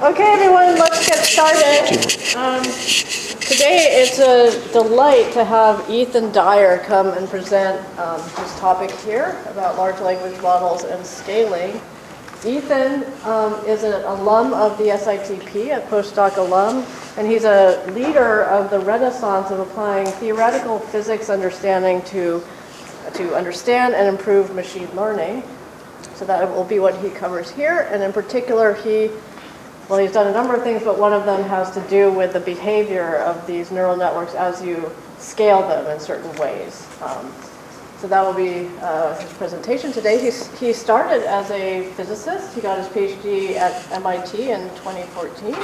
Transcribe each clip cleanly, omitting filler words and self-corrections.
Okay, everyone, let's get started. Today it's a delight to have Ethan Dyer come and present his topic here about large language models and scaling. Ethan is an alum of the SITP, a postdoc alum, and he's a leader of the renaissance of applying theoretical physics understanding to understand and improve machine learning. So that will be what he covers here, and in particular he's done a number of things, but one of them has to do with the behavior of these neural networks as you scale them in certain ways. So that will be his presentation today. He started as a physicist. He got his PhD at MIT in 2014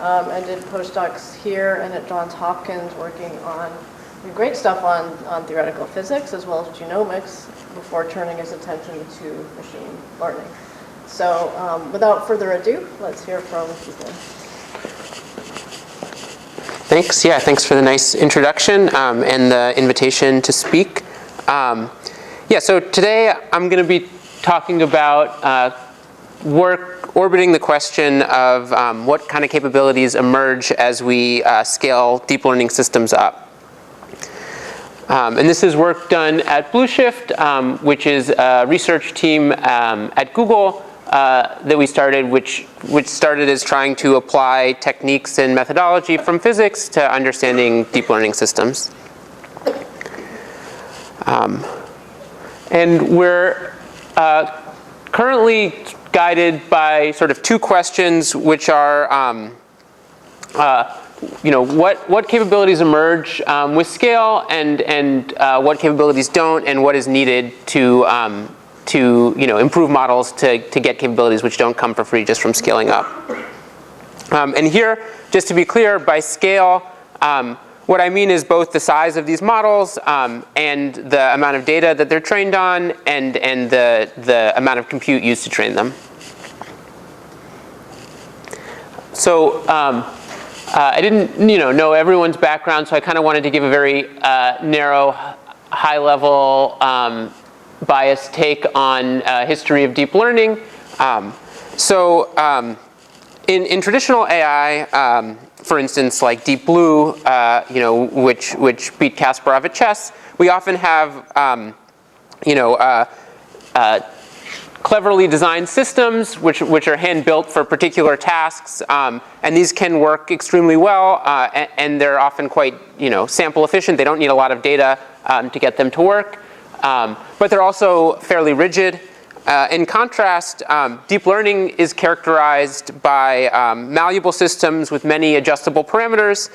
and did postdocs here and at Johns Hopkins working on great stuff on theoretical physics as well as genomics before turning his attention to machine learning. So without further ado, let's hear from Ethan. Thanks. Yeah, thanks for the nice introduction and the invitation to speak. So today I'm going to be talking about work orbiting the question of what kind of capabilities emerge as we scale deep learning systems up. And this is work done at Blueshift, which is a research team at Google that we started, which started as trying to apply techniques and methodology from physics to understanding deep learning systems. And we're currently guided by sort of two questions, which are what capabilities emerge with scale, and what capabilities don't, and what is needed to improve models to get capabilities which don't come for free just from scaling up. And here, just to be clear, by scale, what I mean is both the size of these models and the amount of data that they're trained on, and the amount of compute used to train them. So I didn't know everyone's background, so I kind of wanted to give a very narrow, high-level, biased take on history of deep learning. In traditional AI, for instance, like Deep Blue, which beat Kasparov at chess, we often have cleverly designed systems which are hand-built for particular tasks, and these can work extremely well, and they're often quite sample efficient. They don't need a lot of data to get them to work, but they're also fairly rigid. In contrast, deep learning is characterized by malleable systems with many adjustable parameters.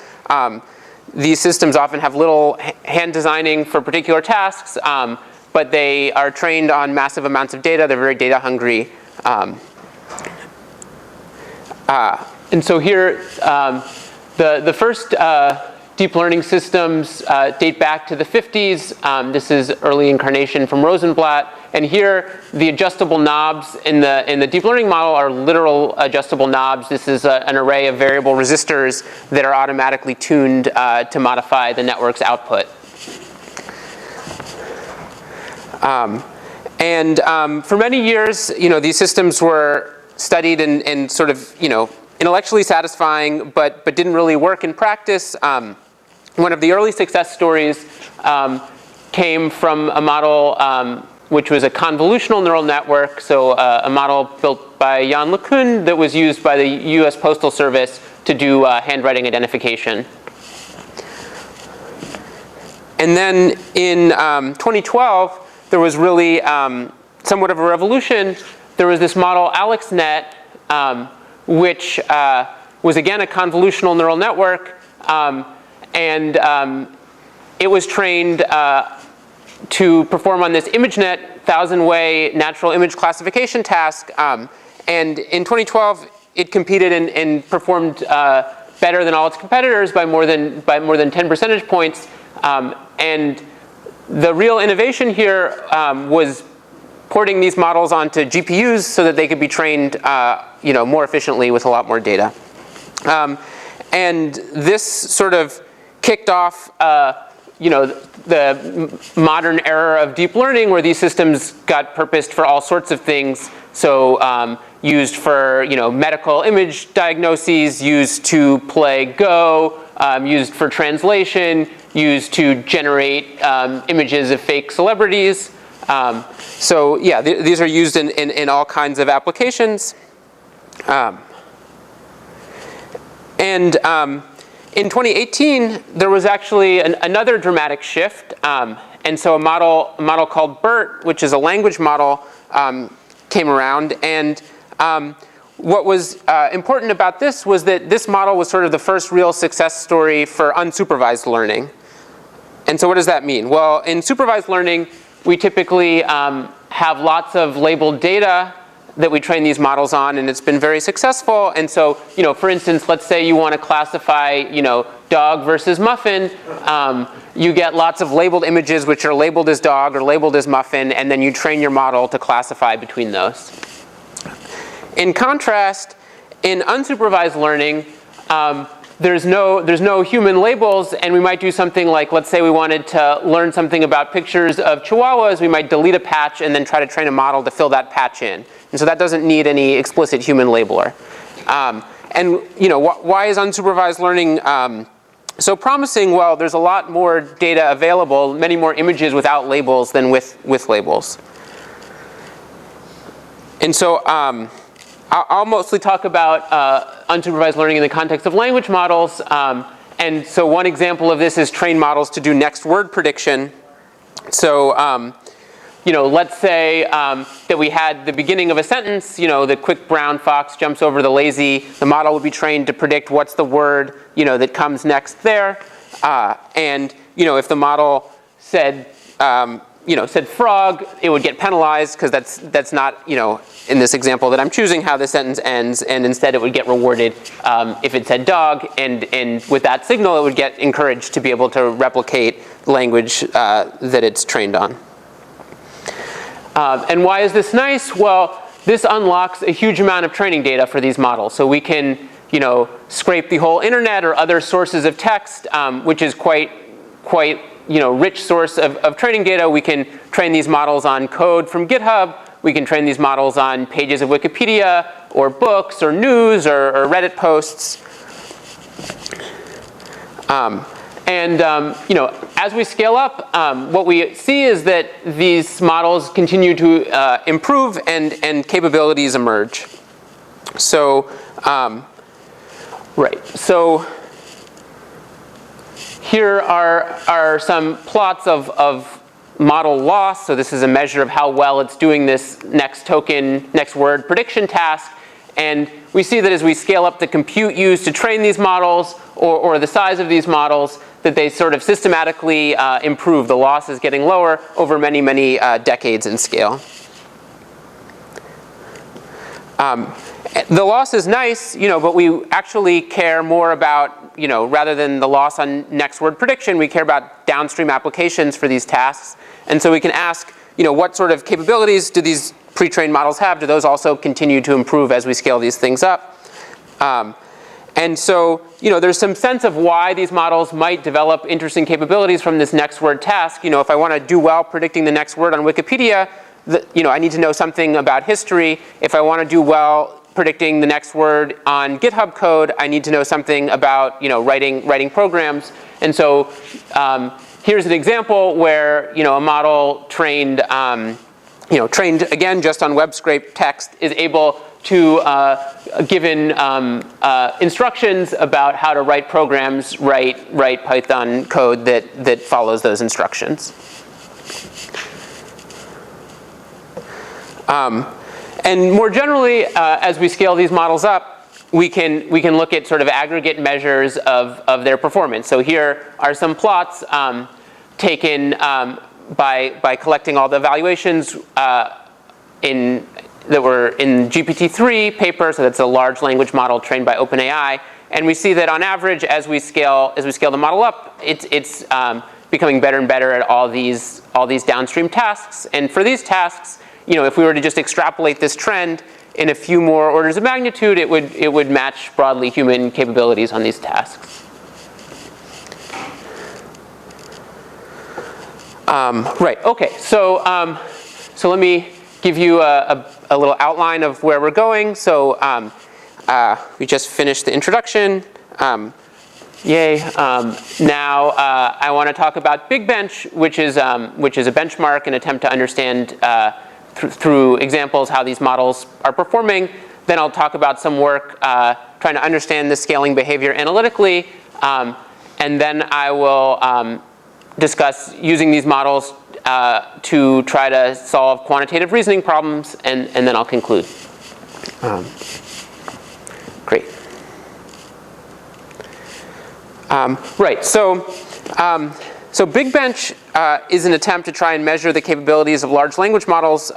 These systems often have little hand designing for particular tasks, but they are trained on massive amounts of data. They're very data hungry. And so here, the first deep learning systems date back to the 50s. This is early incarnation from Rosenblatt. And here, the adjustable knobs in the deep learning model are literal adjustable knobs. This is an array of variable resistors that are automatically tuned to modify the network's output. For many years, these systems were studied and sort of, intellectually satisfying, but didn't really work in practice. One of the early success stories came from a model which was a convolutional neural network, so a model built by Jan LeCun that was used by the US Postal Service to do handwriting identification. And then in 2012, there was really somewhat of a revolution. There was this model AlexNet, which was again a convolutional neural network, and it was trained to perform on this ImageNet 1,000-way natural image classification task. And in 2012, it competed and performed better than all its competitors by more than 10 percentage points. And the real innovation here was porting these models onto GPUs so that they could be trained more efficiently with a lot more data. And this sort of kicked off the modern era of deep learning, where these systems got purposed for all sorts of things. So used for medical image diagnoses, used to play Go, used for translation, used to generate images of fake celebrities. So yeah, these are used in all kinds of applications. And in 2018, there was actually another dramatic shift. And so a model called BERT, which is a language model, came around. And what was important about this was that this model was sort of the first real success story for unsupervised learning. And so what does that mean? Well, in supervised learning, we typically have lots of labeled data that we train these models on, and it's been very successful. And so, for instance, let's say you want to classify, dog versus muffin. You get lots of labeled images which are labeled as dog or labeled as muffin, and then you train your model to classify between those. In contrast, in unsupervised learning, there's no human labels, and we might do something like, let's say we wanted to learn something about pictures of chihuahuas. We might delete a patch and then try to train a model to fill that patch in. And so that doesn't need any explicit human labeler. And why is unsupervised learning so promising? Well, there's a lot more data available, many more images without labels than with labels. And so I'll mostly talk about unsupervised learning in the context of language models. And so one example of this is train models to do next word prediction. So let's say that we had the beginning of a sentence, the quick brown fox jumps over the lazy. The model would be trained to predict what's the word that comes next there. And if the model said said frog, it would get penalized because that's not in this example that I'm choosing how the sentence ends, and instead it would get rewarded if it said dog, and with that signal it would get encouraged to be able to replicate language that it's trained on. And why is this nice? Well, this unlocks a huge amount of training data for these models. So we can scrape the whole internet or other sources of text, which is quite rich source of training data. We can train these models on code from GitHub. We can train these models on pages of Wikipedia or books or news or Reddit posts. As we scale up, what we see is that these models continue to improve and capabilities emerge. So, So here are some plots of model loss. So this is a measure of how well it's doing this next word prediction task. And we see that as we scale up the compute used to train these models or the size of these models, that they sort of systematically improve. The loss is getting lower over many, many decades in scale. The loss is nice, but we actually care more about, rather than the loss on next word prediction, we care about downstream applications for these tasks. And so we can ask, what sort of capabilities do these pre-trained models have? Do those also continue to improve as we scale these things up? And so, there's some sense of why these models might develop interesting capabilities from this next word task. If I want to do well predicting the next word on Wikipedia, I need to know something about history. If I want to do well predicting the next word on GitHub code, I need to know something about writing programs. And so here's an example where a model trained trained again just on web scrape text is able to given instructions about how to write programs, write Python code that follows those instructions. And more generally, as we scale these models up, we can look at sort of aggregate measures of their performance. So here are some plots taken by collecting all the evaluations that were in GPT-3 paper. So that's a large language model trained by OpenAI. And we see that on average, as we scale the model up, it's becoming better and better at all these downstream tasks. And for these tasks, if we were to just extrapolate this trend in a few more orders of magnitude, it would match broadly human capabilities on these tasks. Okay. So let me give you a a little outline of where we're going. So we just finished the introduction. Yay. Now I want to talk about Big Bench, which is a benchmark and attempt to understand through examples how these models are performing. Then I'll talk about some work trying to understand the scaling behavior analytically. And then I will discuss using these models to try to solve quantitative reasoning problems, and then I'll conclude. Great. Right, so Big Bench is an attempt to try and measure the capabilities of large language models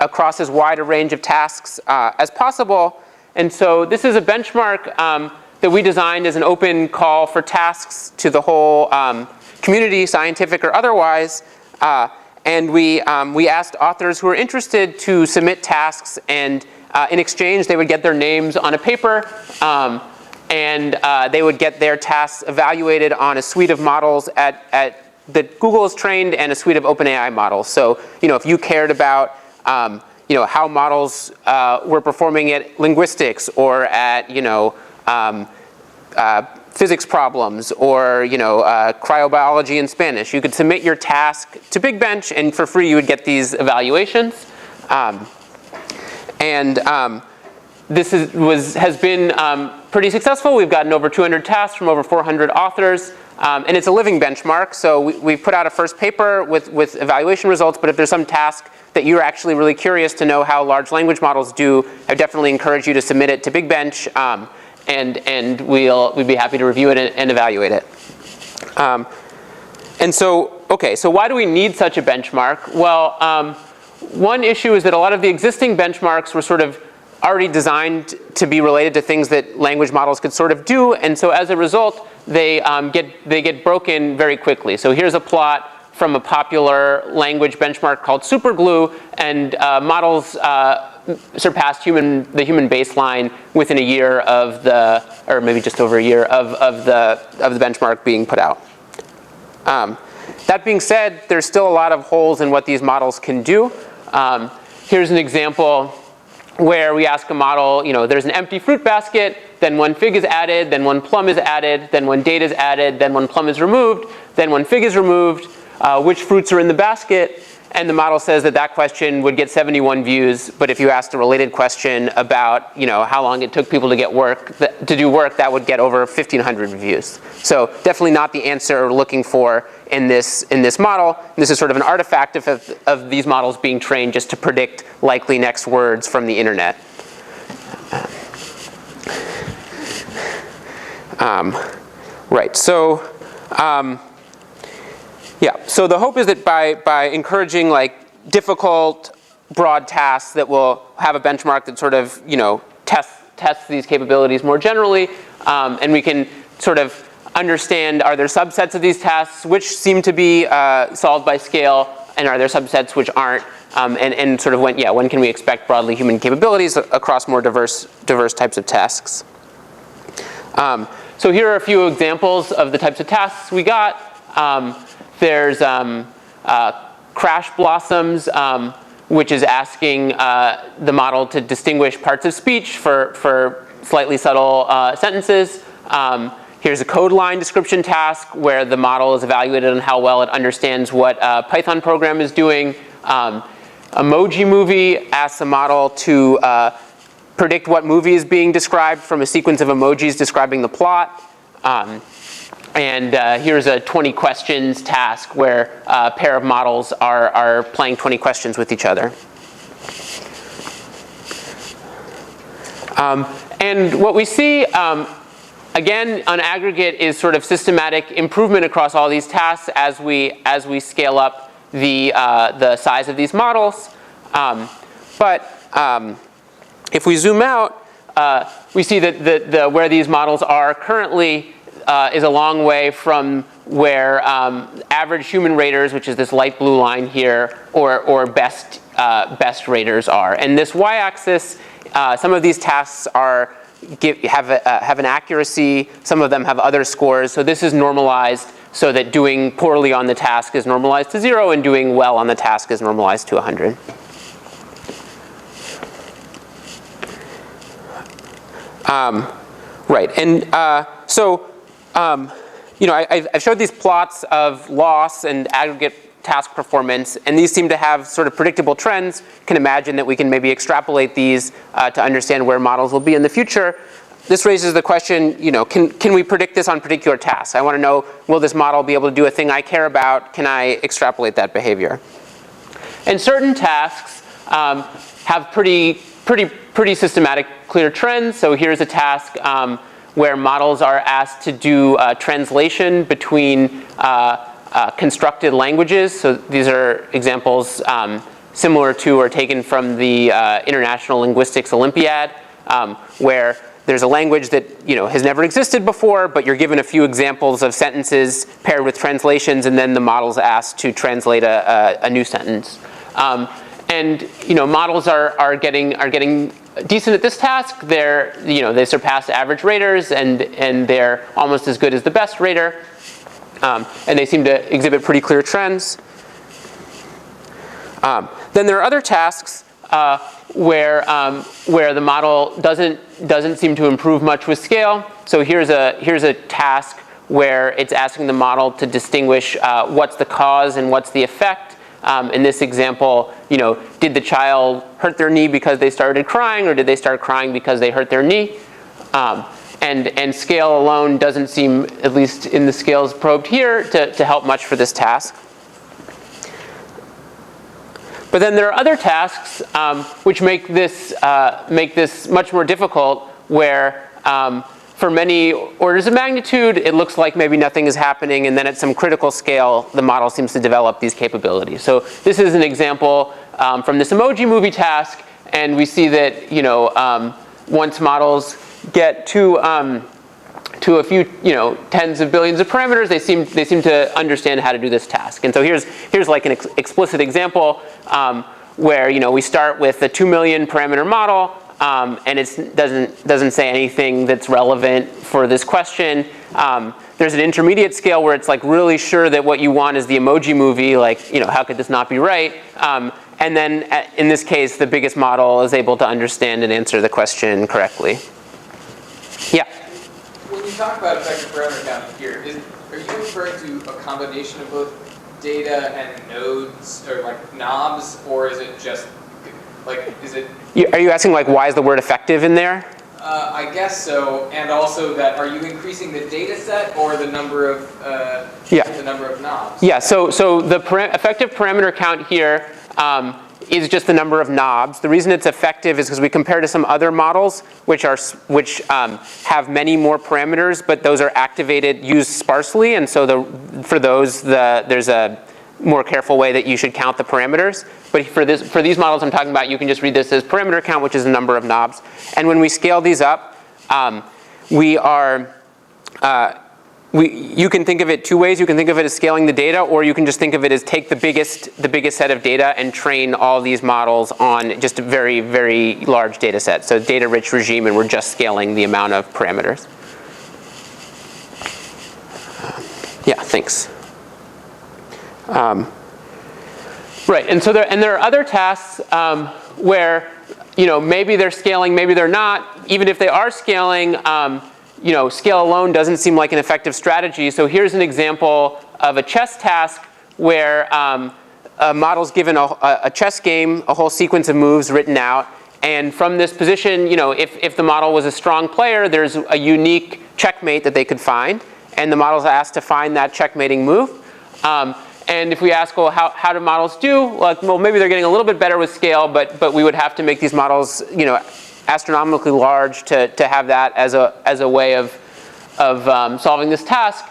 across as wide a range of tasks as possible. And so this is a benchmark that we designed as an open call for tasks to the whole community, scientific or otherwise. And we asked authors who were interested to submit tasks, and in exchange they would get their names on a paper, and they would get their tasks evaluated on a suite of models that Google has trained and a suite of OpenAI models. So if you cared about how models were performing at linguistics or at physics problems or cryobiology in Spanish, you could submit your task to Big Bench, and for free you would get these evaluations. This has been pretty successful. We've gotten over 200 tasks from over 400 authors, and it's a living benchmark. So we put out a first paper with evaluation results, but if there's some task that you're actually really curious to know how large language models do, I definitely encourage you to submit it to Big Bench, and we'd be happy to review it and evaluate it. So why do we need such a benchmark? Well, one issue is that a lot of the existing benchmarks were sort of already designed to be related to things that language models could sort of do, and so as a result, they get broken very quickly. So here's a plot from a popular language benchmark called Superglue, and models surpassed the human baseline within a year of or maybe just over a year of the benchmark being put out. That being said, there's still a lot of holes in what these models can do. Here's an example where we ask a model, there's an empty fruit basket, then one fig is added, then one plum is added, then one date is added, then one plum is removed, then one fig is removed, which fruits are in the basket? And the model says that question would get 71 views, but if you asked a related question about how long it took people to do work, that would get over 1,500 views. So definitely not the answer we're looking for in this model. This is sort of an artifact of these models being trained just to predict likely next words from the internet. Right. So. So the hope is that by encouraging difficult, broad tasks that will have a benchmark that sort of tests these capabilities more generally, and we can sort of understand, are there subsets of these tasks which seem to be solved by scale, and are there subsets which aren't, and sort of when can we expect broadly human capabilities across more diverse types of tasks. So here are a few examples of the types of tasks we got. There's crash blossoms, which is asking the model to distinguish parts of speech for slightly subtle sentences. Here's a code line description task where the model is evaluated on how well it understands what a Python program is doing. Emoji movie asks the model to predict what movie is being described from a sequence of emojis describing the plot. And here's a 20 questions task where a pair of models are playing 20 questions with each other. And what we see, again, on aggregate, is sort of systematic improvement across all these tasks as we scale up the size of these models. But if we zoom out, we see that where these models are currently is a long way from where average human raters, which is this light blue line here, or best raters are. And this y-axis, some of these tasks have an accuracy, some of them have other scores. So this is normalized so that doing poorly on the task is normalized to 0, and doing well on the task is normalized to 100. Right, and you know, I've showed these plots of loss and aggregate task performance, and these seem to have sort of predictable trends. Can imagine that we can maybe extrapolate these to understand where models will be in the future. This raises the question, you know, can we predict this on particular tasks? I want to know, will this model be able to do a thing I care about? Can I extrapolate that behavior? And certain tasks have pretty systematic, clear trends. So here's a task where models are asked to do translation between constructed languages. So these are examples similar to or taken from the International Linguistics Olympiad, where there's a language that, you know, has never existed before, but you're given a few examples of sentences paired with translations, and then the model's asked to translate a new sentence. And you know, models are getting decent at this task. They surpass average raters, and they're almost as good as the best rater. And they seem to exhibit pretty clear trends. Then there are other tasks where the model doesn't seem to improve much with scale. So here's a task where it's asking the model to distinguish what's the cause and what's the effect. In this example, you know, did the child hurt their knee because they started crying, or did they start crying because they hurt their knee? And scale alone doesn't seem, at least in the scales probed here, to help much for this task. But then there are other tasks which make this much more difficult, where for many orders of magnitude, it looks like maybe nothing is happening, and then at some critical scale, the model seems to develop these capabilities. So this is an example from this emoji movie task, and we see that, you know, once models get to a few, you know, tens of billions of parameters, they seem to understand how to do this task. And so here's like an explicit example where, you know, we start with a 2 million parameter model, and it doesn't say anything that's relevant for this question. There's an intermediate scale where it's like really sure that what you want is the emoji movie, like, you know, how could this not be right? And then in this case, the biggest model is able to understand and answer the question correctly. Yeah? When you talk about effective parameter count here, are you referring to a combination of both data and nodes, or like knobs, or is it just, like, is it... Are you asking, like, why is the word effective in there? I guess so, and also that, are you increasing the data set or the number of the number of knobs? Yeah, so the effective parameter count here is just the number of knobs. The reason it's effective is because we compare to some other models which have many more parameters, but those are used sparsely, and so for those there's a more careful way that you should count the parameters. But for these models I'm talking about, you can just read this as parameter count, which is the number of knobs. And when we scale these up, you can think of it two ways. You can think of it as scaling the data, or you can just think of it as take the biggest set of data and train all these models on just a very, very large data set. So data-rich regime, and we're just scaling the amount of parameters. Yeah, thanks. Right, and so there are other tasks where, you know, maybe they're scaling, maybe they're not. Even if they are scaling, you know, scale alone doesn't seem like an effective strategy. So here's an example of a chess task where a model's given a chess game, a whole sequence of moves written out, and from this position, you know, if the model was a strong player, there's a unique checkmate that they could find, and the model's asked to find that checkmating move. And if we ask, well, how do models do? Like, well, maybe they're getting a little bit better with scale, but we would have to make these models, you know, astronomically large to have that as a way of solving this task.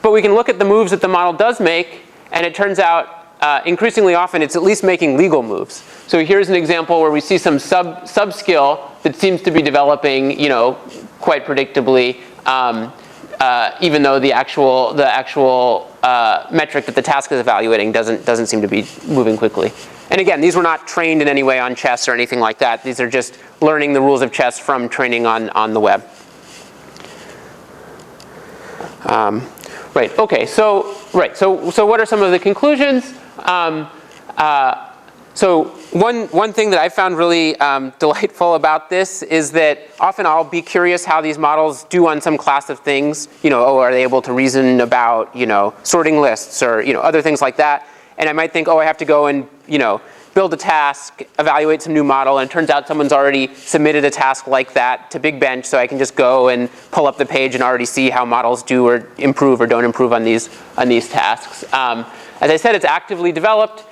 But we can look at the moves that the model does make, and it turns out increasingly often it's at least making legal moves. So here's an example where we see some sub-skill that seems to be developing, you know, quite predictably, even though the actual metric that the task is evaluating doesn't seem to be moving quickly. And again, these were not trained in any way on chess or anything like that. These are just learning the rules of chess from training on the web. Right. Okay. So what are some of the conclusions? So one thing that I found really delightful about this is that often I'll be curious how these models do on some class of things. Oh, are they able to reason about, sorting lists or, other things like that? And I might think, oh, I have to go and, build a task, evaluate some new model, and it turns out someone's already submitted a task like that to Big Bench, so I can just go and pull up the page and already see how models do or improve or don't improve on these tasks. As I said, it's actively developed.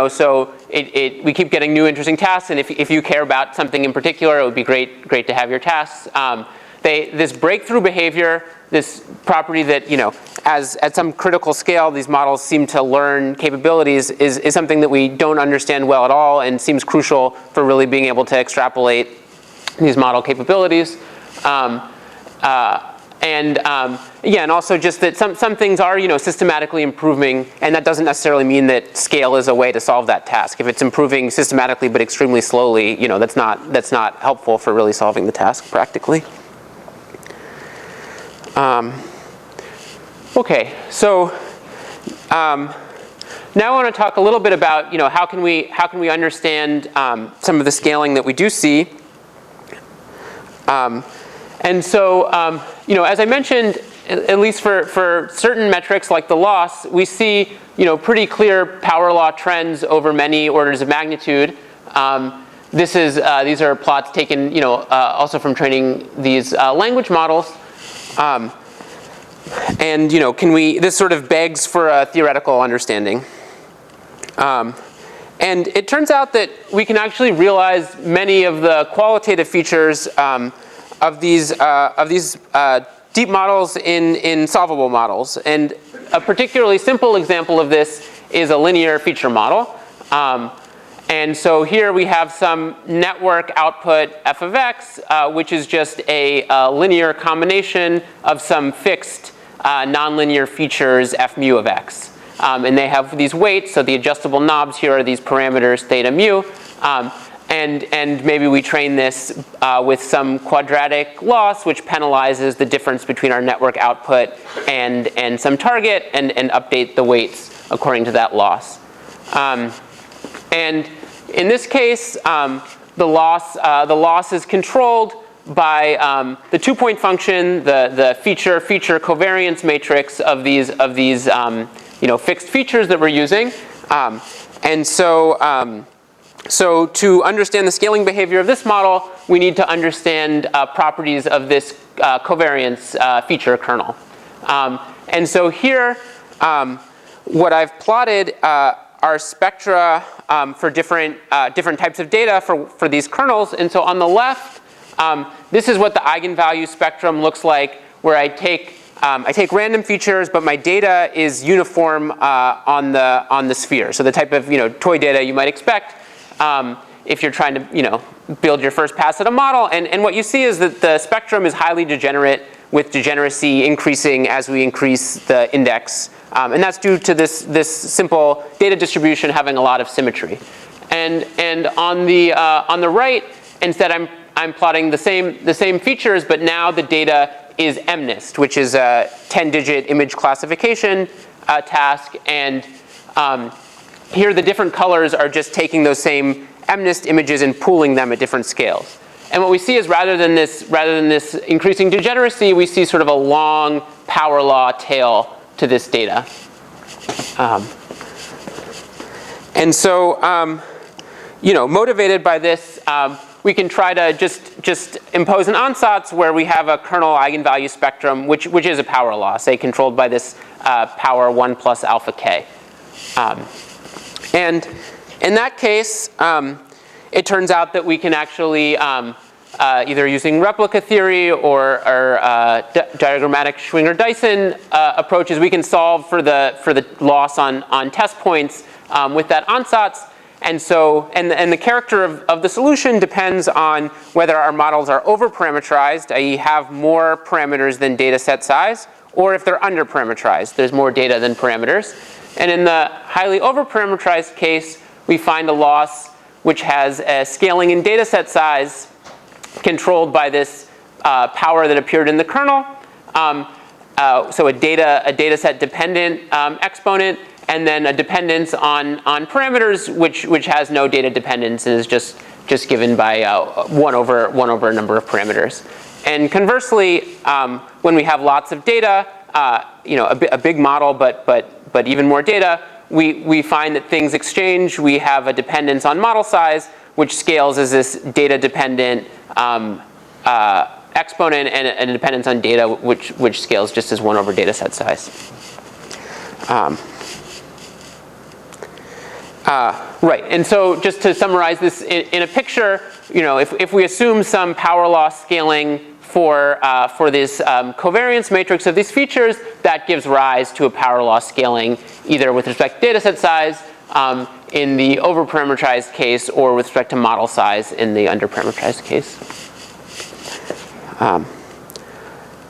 So we keep getting new interesting tasks, and if you care about something in particular, it would be great to have your tasks. This breakthrough behavior, this property that, at some critical scale, these models seem to learn capabilities is something that we don't understand well at all and seems crucial for really being able to extrapolate these model capabilities. And also just that some things are, systematically improving, and that doesn't necessarily mean that scale is a way to solve that task. If it's improving systematically but extremely slowly, that's not helpful for really solving the task practically. Okay, so now I want to talk a little bit about, how can we understand some of the scaling that we do see. And so, as I mentioned, at least for certain metrics like the loss, we see, pretty clear power law trends over many orders of magnitude. These are plots taken, also from training these language models. And, this sort of begs for a theoretical understanding. And it turns out that we can actually realize many of the qualitative features of these deep models in solvable models. And a particularly simple example of this is a linear feature model. And so here we have some network output f of x, which is just a linear combination of some fixed nonlinear features f mu of x. And they have these weights, so the adjustable knobs here are these parameters theta mu. And maybe we train this with some quadratic loss, which penalizes the difference between our network output and some target, and update the weights according to that loss. And in this case, the loss is controlled by the two-point function, the feature covariance matrix of these fixed features that we're using. And so to understand the scaling behavior of this model, we need to understand properties of this covariance feature kernel. And so here, what I've plotted are spectra for different types of data for these kernels. And so on the left, this is what the eigenvalue spectrum looks like, where I take random features, but my data is uniform on the sphere. So the type of toy data you might expect if you're trying to build your first pass at a model. And what you see is that the spectrum is highly degenerate, with degeneracy increasing as we increase the index. And that's due to this simple data distribution having a lot of symmetry. And on the right, instead I'm plotting the same features, but now the data is MNIST, which is a 10-digit image classification task. And here the different colors are just taking those same MNIST images and pooling them at different scales. And what we see is rather than this increasing degeneracy, we see sort of a long power law tail to this data. And so, motivated by this, we can try to just impose an ansatz where we have a kernel eigenvalue spectrum, which is a power law, say controlled by this power 1 plus alpha k. And in that case, it turns out that we can actually, either using replica theory or diagrammatic Schwinger-Dyson approaches, we can solve for the loss on test points with that ansatz. And so, and the character of the solution depends on whether our models are over-parameterized, i.e. have more parameters than data set size, or if they're under-parameterized, there's more data than parameters. And in the highly over-parameterized case, we find a loss which has a scaling in data set size controlled by this power that appeared in the kernel. So a data set dependent exponent, and then a dependence on parameters which has no data dependence and is just given by 1 over a number of parameters. And conversely, when we have lots of data, a big model, but even more data, we find that things exchange. We have a dependence on model size, which scales as this data-dependent exponent, and a dependence on data, which scales just as 1 over data set size. Right, and so just to summarize this in a picture, if we assume some power law scaling for this covariance matrix of these features, that gives rise to a power law scaling either with respect to data set size in the over-parameterized case, or with respect to model size in the under-parameterized case.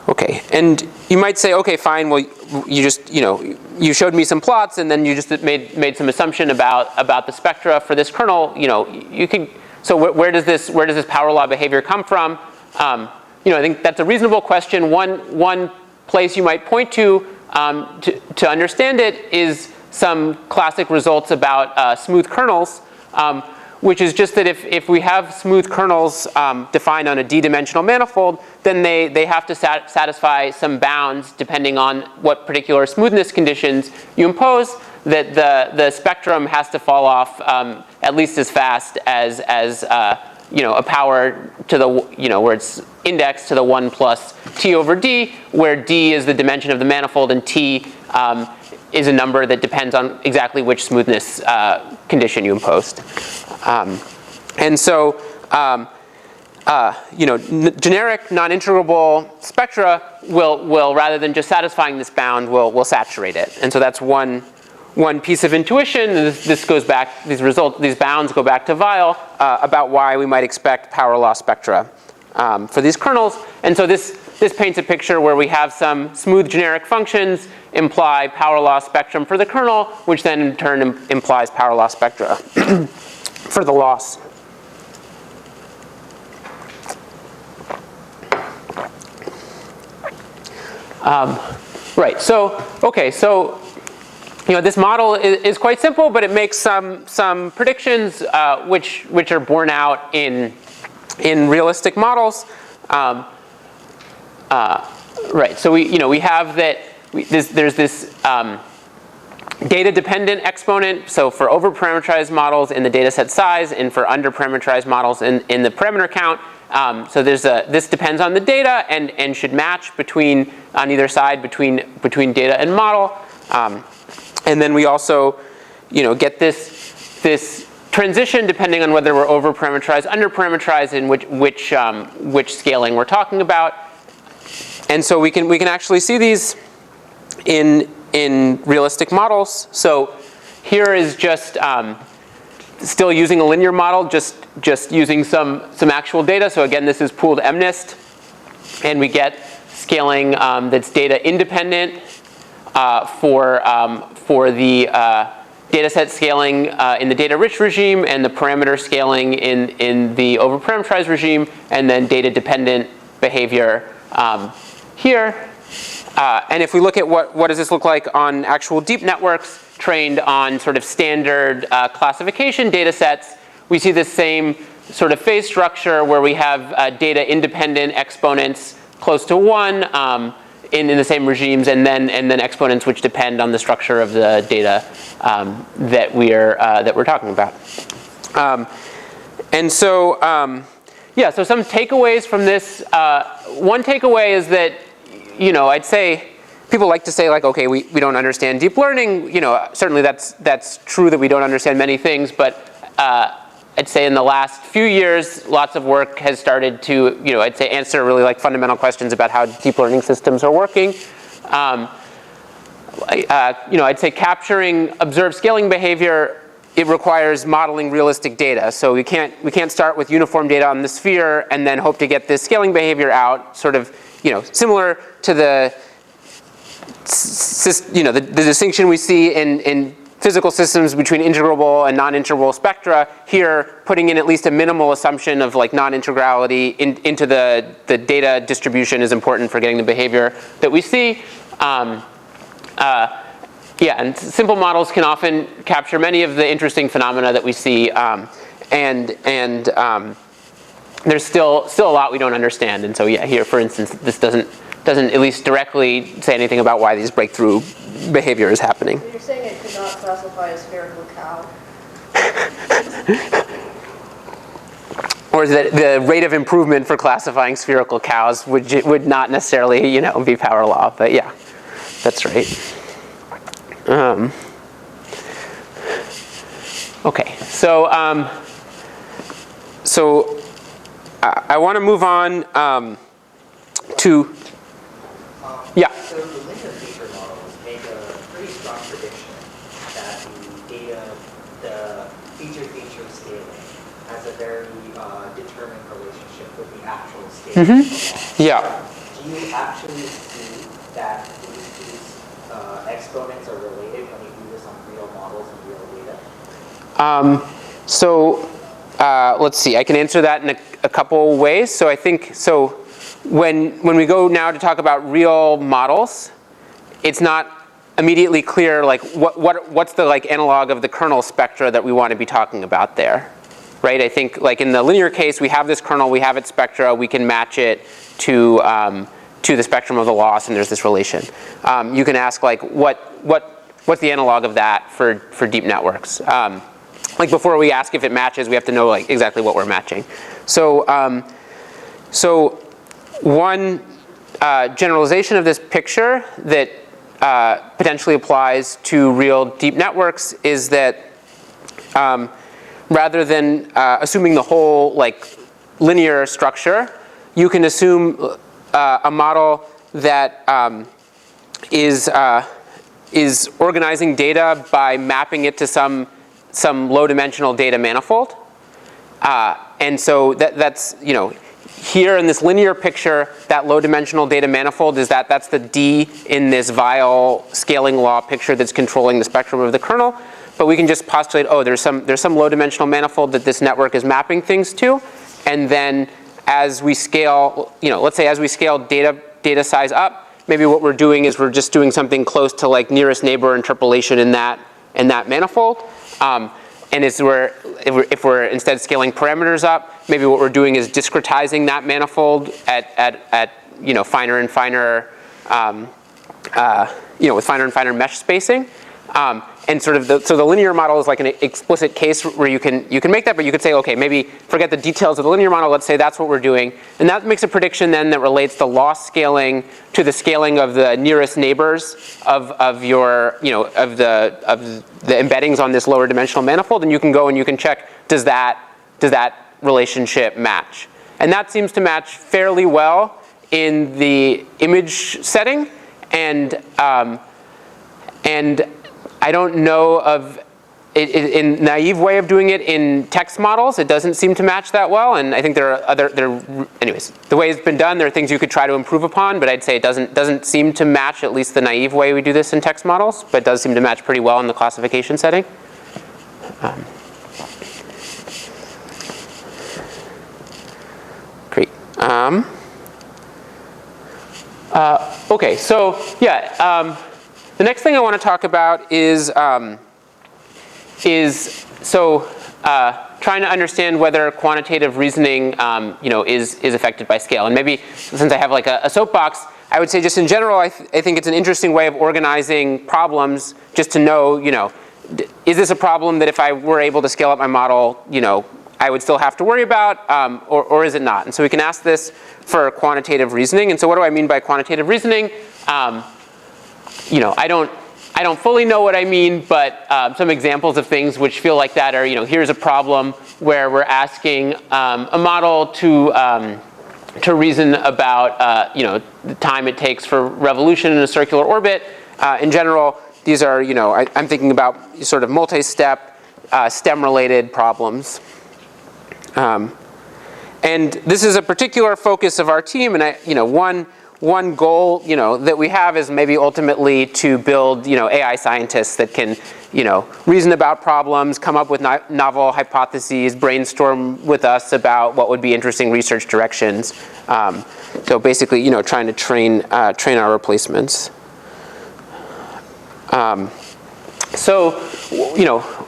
Okay, and you might say, okay, fine. Well, you just you showed me some plots, and then you just made some assumption about the spectra for this kernel. You could. So where does this power law behavior come from? I think that's a reasonable question. One place you might point to understand it is some classic results about smooth kernels, which is just that if we have smooth kernels defined on a d-dimensional manifold, then they have to satisfy some bounds depending on what particular smoothness conditions you impose, that the spectrum has to fall off at least as fast as a power to the, where it's indexed to the 1 plus t over d, where d is the dimension of the manifold and t is a number that depends on exactly which smoothness condition you imposed. And so, generic non-integrable spectra will rather than just satisfying this bound, will saturate it. And so that's one piece of intuition. This goes back, these bounds go back to Weil about why we might expect power law spectra for these kernels. And so this paints a picture where we have some smooth generic functions imply power law spectrum for the kernel, which then in turn implies power law spectra for the loss. Right. So okay. So this model is quite simple, but it makes some predictions which are borne out in realistic models. Right. So we have that. There's this data-dependent exponent. So for over-parameterized models in the data set size, and for under-parameterized models in the parameter count. So this depends on the data and should match on either side between data and model. And then we also, get this transition depending on whether we're over-parameterized, under-parameterized, and which scaling we're talking about. And so we can actually see these in realistic models. So here is just still using a linear model, just using some actual data. So again, this is pooled MNIST, and we get scaling that's data independent for the data set scaling in the data-rich regime, and the parameter scaling in the over-parameterized regime, and then data-dependent behavior here. And if we look at what does this look like on actual deep networks trained on sort of standard classification data sets, we see the same sort of phase structure where we have data-independent exponents close to 1 in the same regimes, and then exponents which depend on the structure of the data that we're talking about. And so so some takeaways from this. One takeaway is that I'd say people like to say okay, we don't understand deep learning. Certainly that's true that we don't understand many things, but I'd say in the last few years, lots of work has started to, I'd say answer really fundamental questions about how deep learning systems are working. I'd say capturing observed scaling behavior, it requires modeling realistic data. So we can't start with uniform data on the sphere and then hope to get this scaling behavior out, sort of, similar to the distinction we see in physical systems between integrable and non-integrable spectra. Here, putting in at least a minimal assumption of non-integrality into the data distribution is important for getting the behavior that we see. Yeah, and simple models can often capture many of the interesting phenomena that we see, and there's still a lot we don't understand. And so yeah, here for instance, this doesn't at least directly say anything about why these breakthrough behavior is happening. So you're saying it could not classify a spherical cow? Or is that the rate of improvement for classifying spherical cows would not necessarily, you know, be power law, but yeah, that's right. Okay, so I want to move on to yeah. So the linear feature models make a pretty strong prediction that the feature scaling has a very determined relationship with the actual scaling of the model. Yeah. Do you actually see that these exponents are related when you do this on real models and real data? Let's see. I can answer that in a couple ways. So I think when we go now to talk about real models, it's not immediately clear like what's the like analog of the kernel spectra that we want to be talking about there, right? I think like in the linear case, we have this kernel, we have its spectra, we can match it to the spectrum of the loss, and there's this relation. You can ask like what's the analog of that for deep networks? Like before we ask if it matches, we have to know like exactly what we're matching. So one generalization of this picture that potentially applies to real deep networks is that rather than assuming the whole like linear structure, you can assume a model that is organizing data by mapping it to some low-dimensional data manifold. And so that's, you know, here in this linear picture, that low-dimensional data manifold is that's the D in this Weil scaling law picture that's controlling the spectrum of the kernel. But we can just postulate, oh, there's some low-dimensional manifold that this network is mapping things to, and then as we scale, you know, let's say as we scale data size up, maybe what we're doing is we're just doing something close to like nearest neighbor interpolation in that manifold. And if we're instead scaling parameters up, maybe what we're doing is discretizing that manifold at you know finer and finer you know with finer and finer mesh spacing. And sort of so the linear model is like an explicit case where you can make that, but you could say, okay, maybe forget the details of the linear model. Let's say that's what we're doing, and that makes a prediction then that relates the loss scaling to the scaling of the nearest neighbors of your of the embeddings on this lower dimensional manifold, and you can go and you can check does that relationship match, and that seems to match fairly well in the image setting, and I don't know of in naive way of doing it in text models. It doesn't seem to match that well, and I think anyways, the way it's been done, there are things you could try to improve upon, but I'd say it doesn't seem to match at least the naive way we do this in text models, but it does seem to match pretty well in the classification setting. Great. Okay, so yeah. The next thing I want to talk about is trying to understand whether quantitative reasoning is affected by scale. And maybe since I have like a soapbox, I would say just in general, I think it's an interesting way of organizing problems just to know, is this a problem that if I were able to scale up my model, I would still have to worry about, or is it not? And so we can ask this for quantitative reasoning. And so what do I mean by quantitative reasoning? I don't fully know what I mean, but some examples of things which feel like that are, here's a problem where we're asking a model to reason about, the time it takes for revolution in a circular orbit. In general, these are, I'm thinking about sort of multi-step, STEM-related problems. And this is a particular focus of our team, and one goal, that we have is maybe ultimately to build, AI scientists that can, reason about problems, come up with novel hypotheses, brainstorm with us about what would be interesting research directions. So basically, trying to train our replacements. So,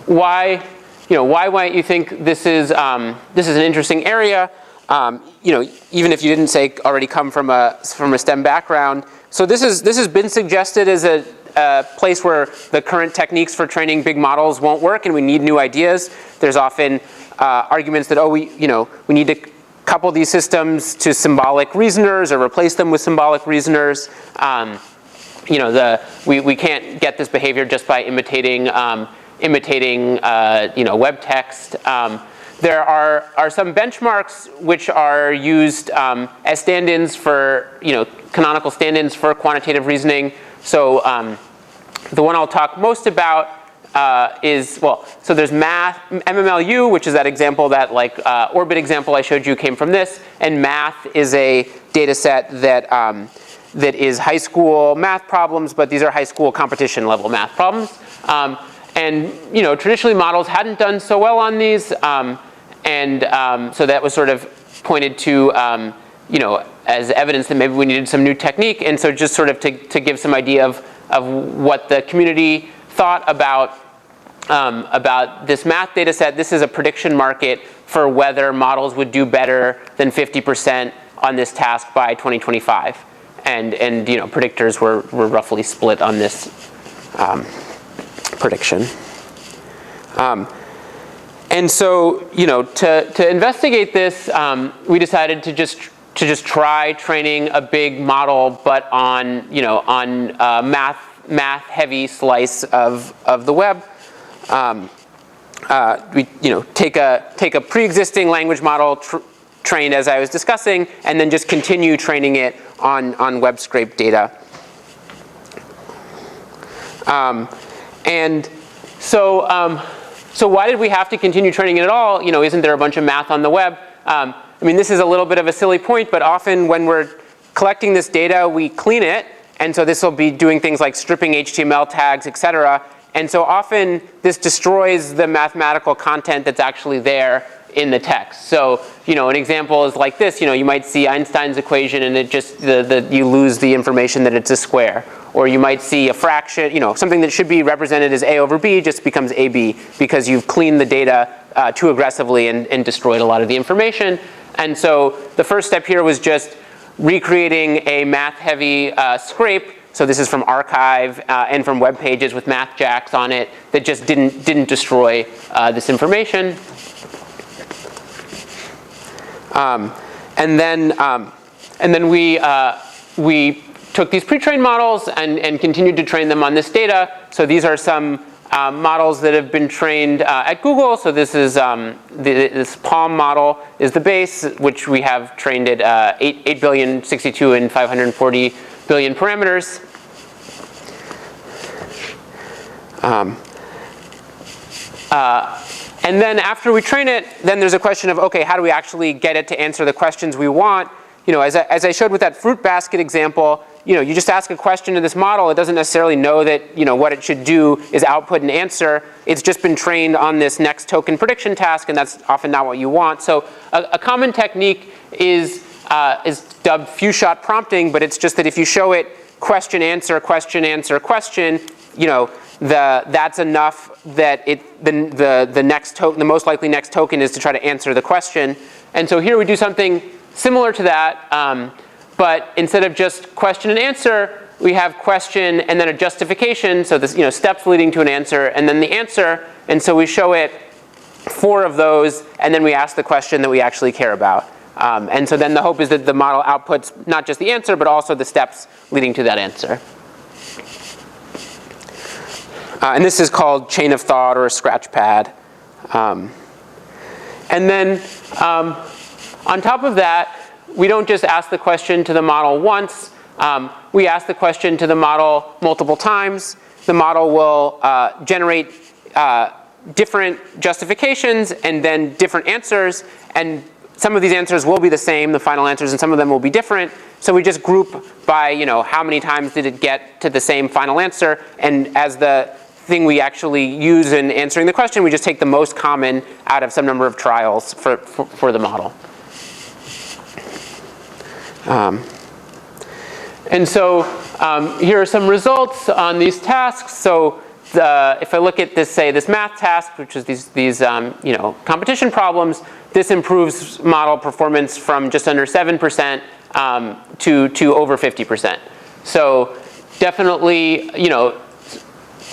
why might you think this is an interesting area? Even if you didn't say already come from a STEM background. So this has been suggested as a place where the current techniques for training big models won't work, and we need new ideas. There's often arguments that we need to couple these systems to symbolic reasoners or replace them with symbolic reasoners. We can't get this behavior just by imitating web text. There are some benchmarks which are used as stand-ins for, canonical stand-ins for quantitative reasoning. So the one I'll talk most about so there's math, MMLU, which is that example, that orbit example I showed you came from this, and math is a data set that is high school math problems, but these are high school competition level math problems. And traditionally models hadn't done so well on these, so that was sort of pointed to as evidence that maybe we needed some new technique. And so just sort of to give some idea of what the community thought about this math data set. This is a prediction market for whether models would do better than 50% on this task by 2025. And predictors were roughly split on this prediction. And so, to investigate this, we decided to just try training a big model, but on math heavy slice of the web. We take a pre-existing language model trained as I was discussing, and then just continue training it on web scrape data. And so why did we have to continue training it at all? Isn't there a bunch of math on the web? This is a little bit of a silly point, but often when we're collecting this data, we clean it. And so this will be doing things like stripping HTML tags, et cetera. And so often this destroys the mathematical content that's actually there in the text. So, an example is like this. You might see Einstein's equation and it just, you lose the information that it's a square. Or you might see a fraction, something that should be represented as A over B just becomes AB because you've cleaned the data too aggressively and destroyed a lot of the information. And so the first step here was just recreating a math-heavy scrape. So this is from archive and from web pages with math jacks on it that just didn't destroy this information. And then we took these pre-trained models and continued to train them on this data. So these are some models that have been trained at Google. So this is this Palm model is the base, which we have trained at 8 billion, 62, and 540 billion parameters. And then after we train it, then there's a question of, okay, how do we actually get it to answer the questions we want? As I showed with that fruit basket example, you just ask a question to this model. It doesn't necessarily know that what it should do is output an answer. It's just been trained on this next token prediction task, and that's often not what you want. So a common technique is dubbed few-shot prompting, but it's just that if you show it question, answer, question, answer, question, that's enough that the most likely next token is to try to answer the question. And so here we do something similar to that, but instead of just question and answer, we have question and then a justification. So this, steps leading to an answer and then the answer. And so we show it 4 of those, and then we ask the question that we actually care about. And so then the hope is that the model outputs not just the answer, but also the steps leading to that answer. And this is called chain of thought or a scratch pad. And then on top of that, we don't just ask the question to the model once. We ask the question to the model multiple times. The model will generate different justifications and then different answers. And some of these answers will be the same, the final answers, and some of them will be different. So we just group by how many times did it get to the same final answer. And as the thing we actually use in answering the question, we just take the most common out of some number of trials for the model. And so here are some results on these tasks. So if I look at this, say, this math task, which is these competition problems, this improves model performance from just under 7% to over 50%. So definitely,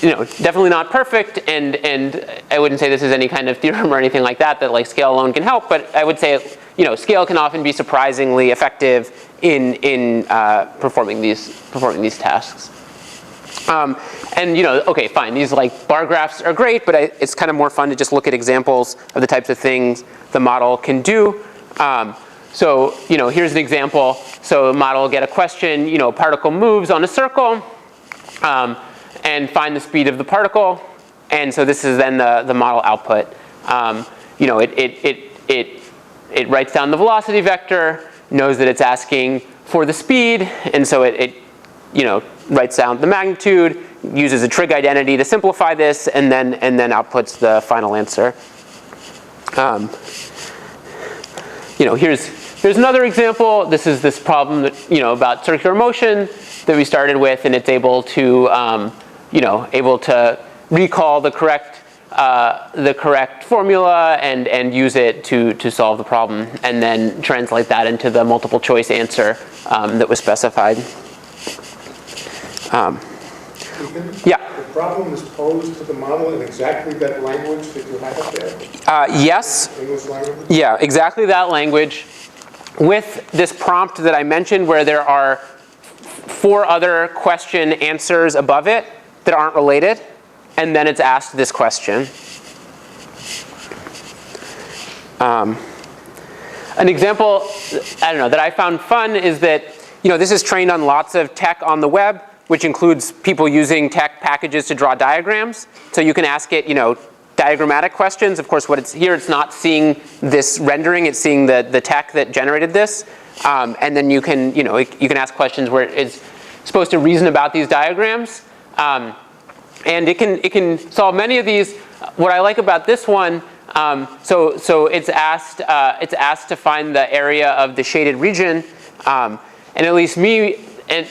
definitely not perfect, and I wouldn't say this is any kind of theorem or anything like that like scale alone can help, but I would say, scale can often be surprisingly effective in performing these tasks. Okay, fine, these like bar graphs are great, but it's kind of more fun to just look at examples of the types of things the model can do. So here's an example. So the model will get a question, particle moves on a circle, and find the speed of the particle. And so this is then the model output. It writes down the velocity vector, knows that it's asking for the speed, and so it writes down the magnitude, uses a trig identity to simplify this, and then outputs the final answer. Here's another example. This is this problem that, about circular motion that we started with, and it's able to recall the correct formula and use it to solve the problem, and then translate that into the multiple choice answer that was specified. Yeah. The problem is posed to the model in exactly that language that you have there? Yes. English language? Yeah, exactly that language, with this prompt that I mentioned where there are 4 other question answers above it that aren't related, and then it's asked this question. An example, that I found fun is that, this is trained on lots of tech on the web, which includes people using tech packages to draw diagrams. So you can ask it, diagrammatic questions. Of course, it's not seeing this rendering, it's seeing the tech that generated this. And then you can ask questions where it's supposed to reason about these diagrams. And it can solve many of these. What I like about this one, so it's asked to find the area of the shaded region, and at least me, and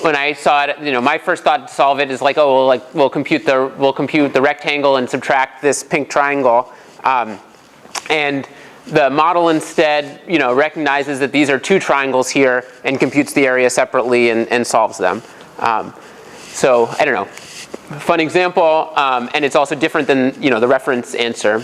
when I saw it, my first thought to solve it is like, oh, well, we'll compute the rectangle and subtract this pink triangle, and the model instead, recognizes that these are 2 triangles here and computes the area separately and solves them. So I don't know, fun example, and it's also different than the reference answer.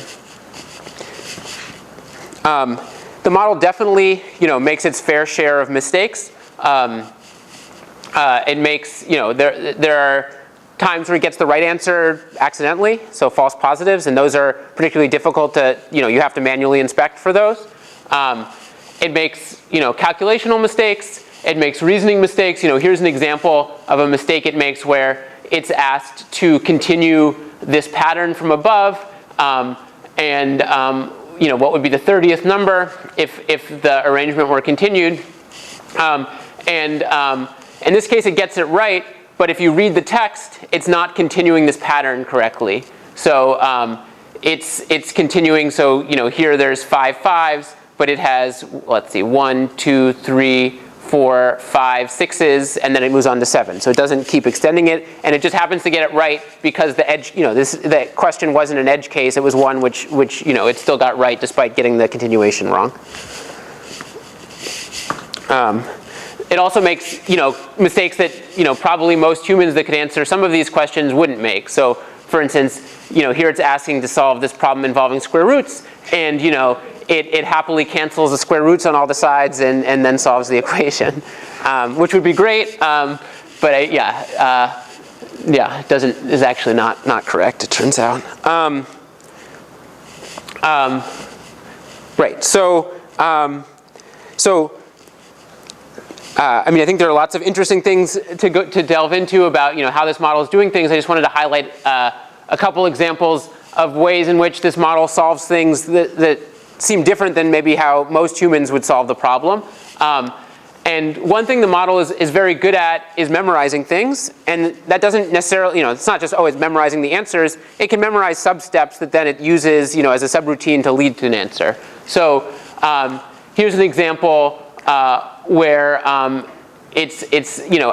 The model definitely makes its fair share of mistakes. It makes, there are times where it gets the right answer accidentally, so false positives, and those are particularly difficult to, you have to manually inspect for those. It makes, calculational mistakes. It makes reasoning mistakes. Here's an example of a mistake it makes where it's asked to continue this pattern from above, and what would be the 30th number if the arrangement were continued. In this case, it gets it right, but if you read the text, it's not continuing this pattern correctly. So it's continuing. So here there's 5 5s, but it has, let's see, 1 2 3 4 5 6s, and then it moves on to 7. So it doesn't keep extending it, and it just happens to get it right because the edge, the question wasn't an edge case. It was one which it still got right despite getting the continuation wrong. It also makes, mistakes that, probably most humans that could answer some of these questions wouldn't make. So, for instance, here it's asking to solve this problem involving square roots, and, it happily cancels the square roots on all the sides and then solves the equation, which would be great, but it is actually not correct, it turns out. Right, I think there are lots of interesting things to delve into about how this model is doing things. I just wanted to highlight a couple examples of ways in which this model solves things that seem different than maybe how most humans would solve the problem. And one thing the model is very good at is memorizing things, and that doesn't necessarily, it's not just, it's memorizing the answers. It can memorize sub-steps that then it uses, as a subroutine to lead to an answer. So here's an example where it's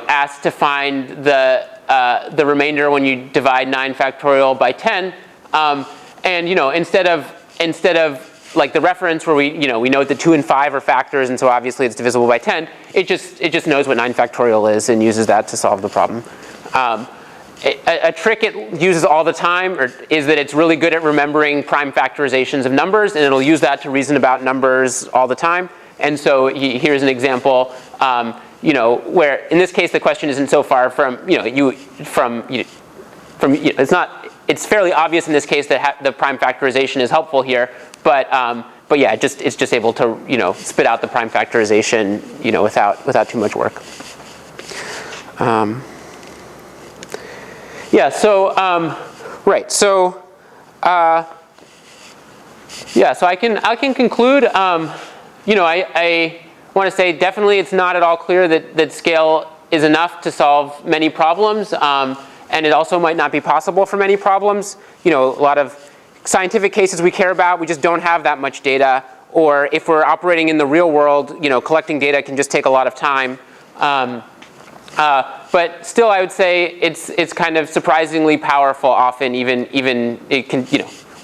asked to find the the remainder when you divide 9 factorial by 10. And instead of like the reference where we know that 2 and 5 are factors, and so obviously it's divisible by 10. It just knows what 9 factorial is and uses that to solve the problem. A trick it uses all the time is that it's really good at remembering prime factorizations of numbers, and it'll use that to reason about numbers all the time. And so here's an example, where in this case the question isn't so far from it's fairly obvious in this case that the prime factorization is helpful here, but yeah, it's just able to spit out the prime factorization without too much work. Yeah. So right. So yeah. So I can conclude. I want to say definitely it's not at all clear that scale is enough to solve many problems. And it also might not be possible for many problems. A lot of scientific cases we care about, we just don't have that much data. Or if we're operating in the real world, collecting data can just take a lot of time. But still, I would say it's kind of surprisingly powerful. Often, even it can,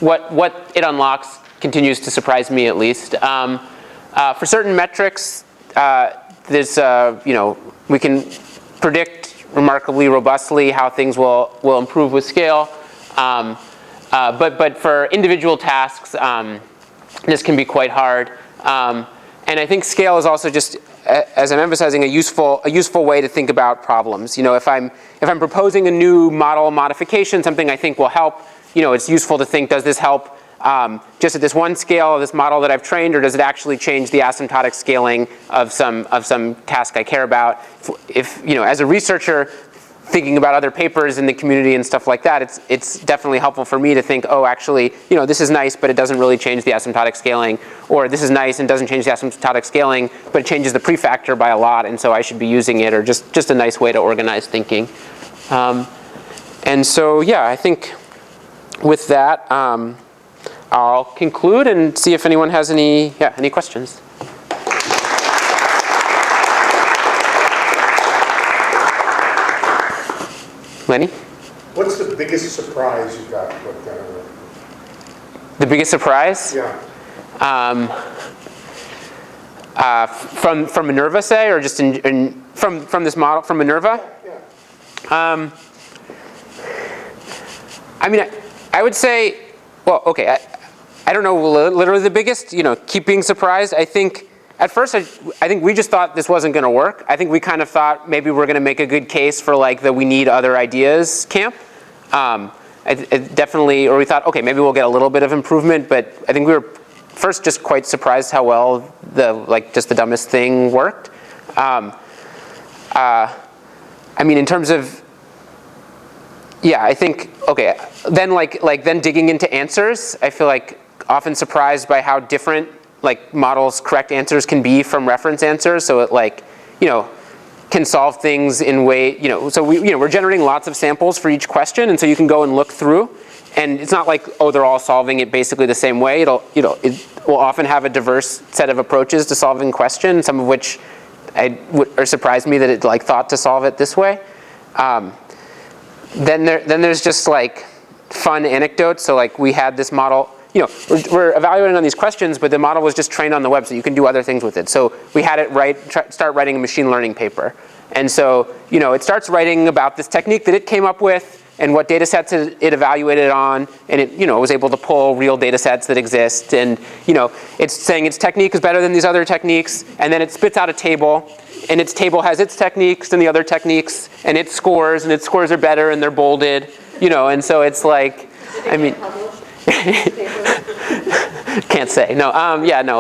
what it unlocks continues to surprise me at least. For certain metrics, there's we can predict remarkably robustly how things will improve with scale. But for individual tasks, this can be quite hard. And I think scale is also just, as I'm emphasizing, a useful way to think about problems. If I'm proposing a new model modification, something I think will help, it's useful to think, does this help just at this one scale of this model that I've trained, or does it actually change the asymptotic scaling of some task I care about? If as a researcher thinking about other papers in the community and stuff like that, it's definitely helpful for me to think, oh, actually, this is nice, but it doesn't really change the asymptotic scaling, or this is nice and doesn't change the asymptotic scaling, but it changes the prefactor by a lot, and so I should be using it, or just a nice way to organize thinking. And so, yeah, I think with that, I'll conclude and see if anyone has any questions. Lenny? What's the biggest surprise you got with that? The biggest surprise? Yeah. From Minerva, say, or just from this model from Minerva? Yeah. I would say, well, okay, I don't know literally the biggest, keep being surprised. I think at first, I think we just thought this wasn't going to work. I think we kind of thought maybe we're going to make a good case for like the we need other ideas camp. Definitely, or we thought, okay, maybe we'll get a little bit of improvement, but I think we were first just quite surprised how well just the dumbest thing worked. In terms of, yeah, I think, okay, then then digging into answers, I feel like often surprised by how different models' correct answers can be from reference answers. So it can solve things in so we're generating lots of samples for each question, and so you can go and look through, and it's not like, oh, they're all solving it basically the same way. It will often have a diverse set of approaches to solving questions, some of which surprised me that it thought to solve it this way. Then there's just fun anecdotes. So we had this model. We're evaluating on these questions, but the model was just trained on the web, so you can do other things with it. So we had it start writing a machine learning paper. And so, it starts writing about this technique that it came up with and what data sets it evaluated on. And it, was able to pull real data sets that exist. And, it's saying its technique is better than these other techniques. And then it spits out a table. And its table has its techniques and the other techniques. And its scores are better and they're bolded. And so it's can't say. No.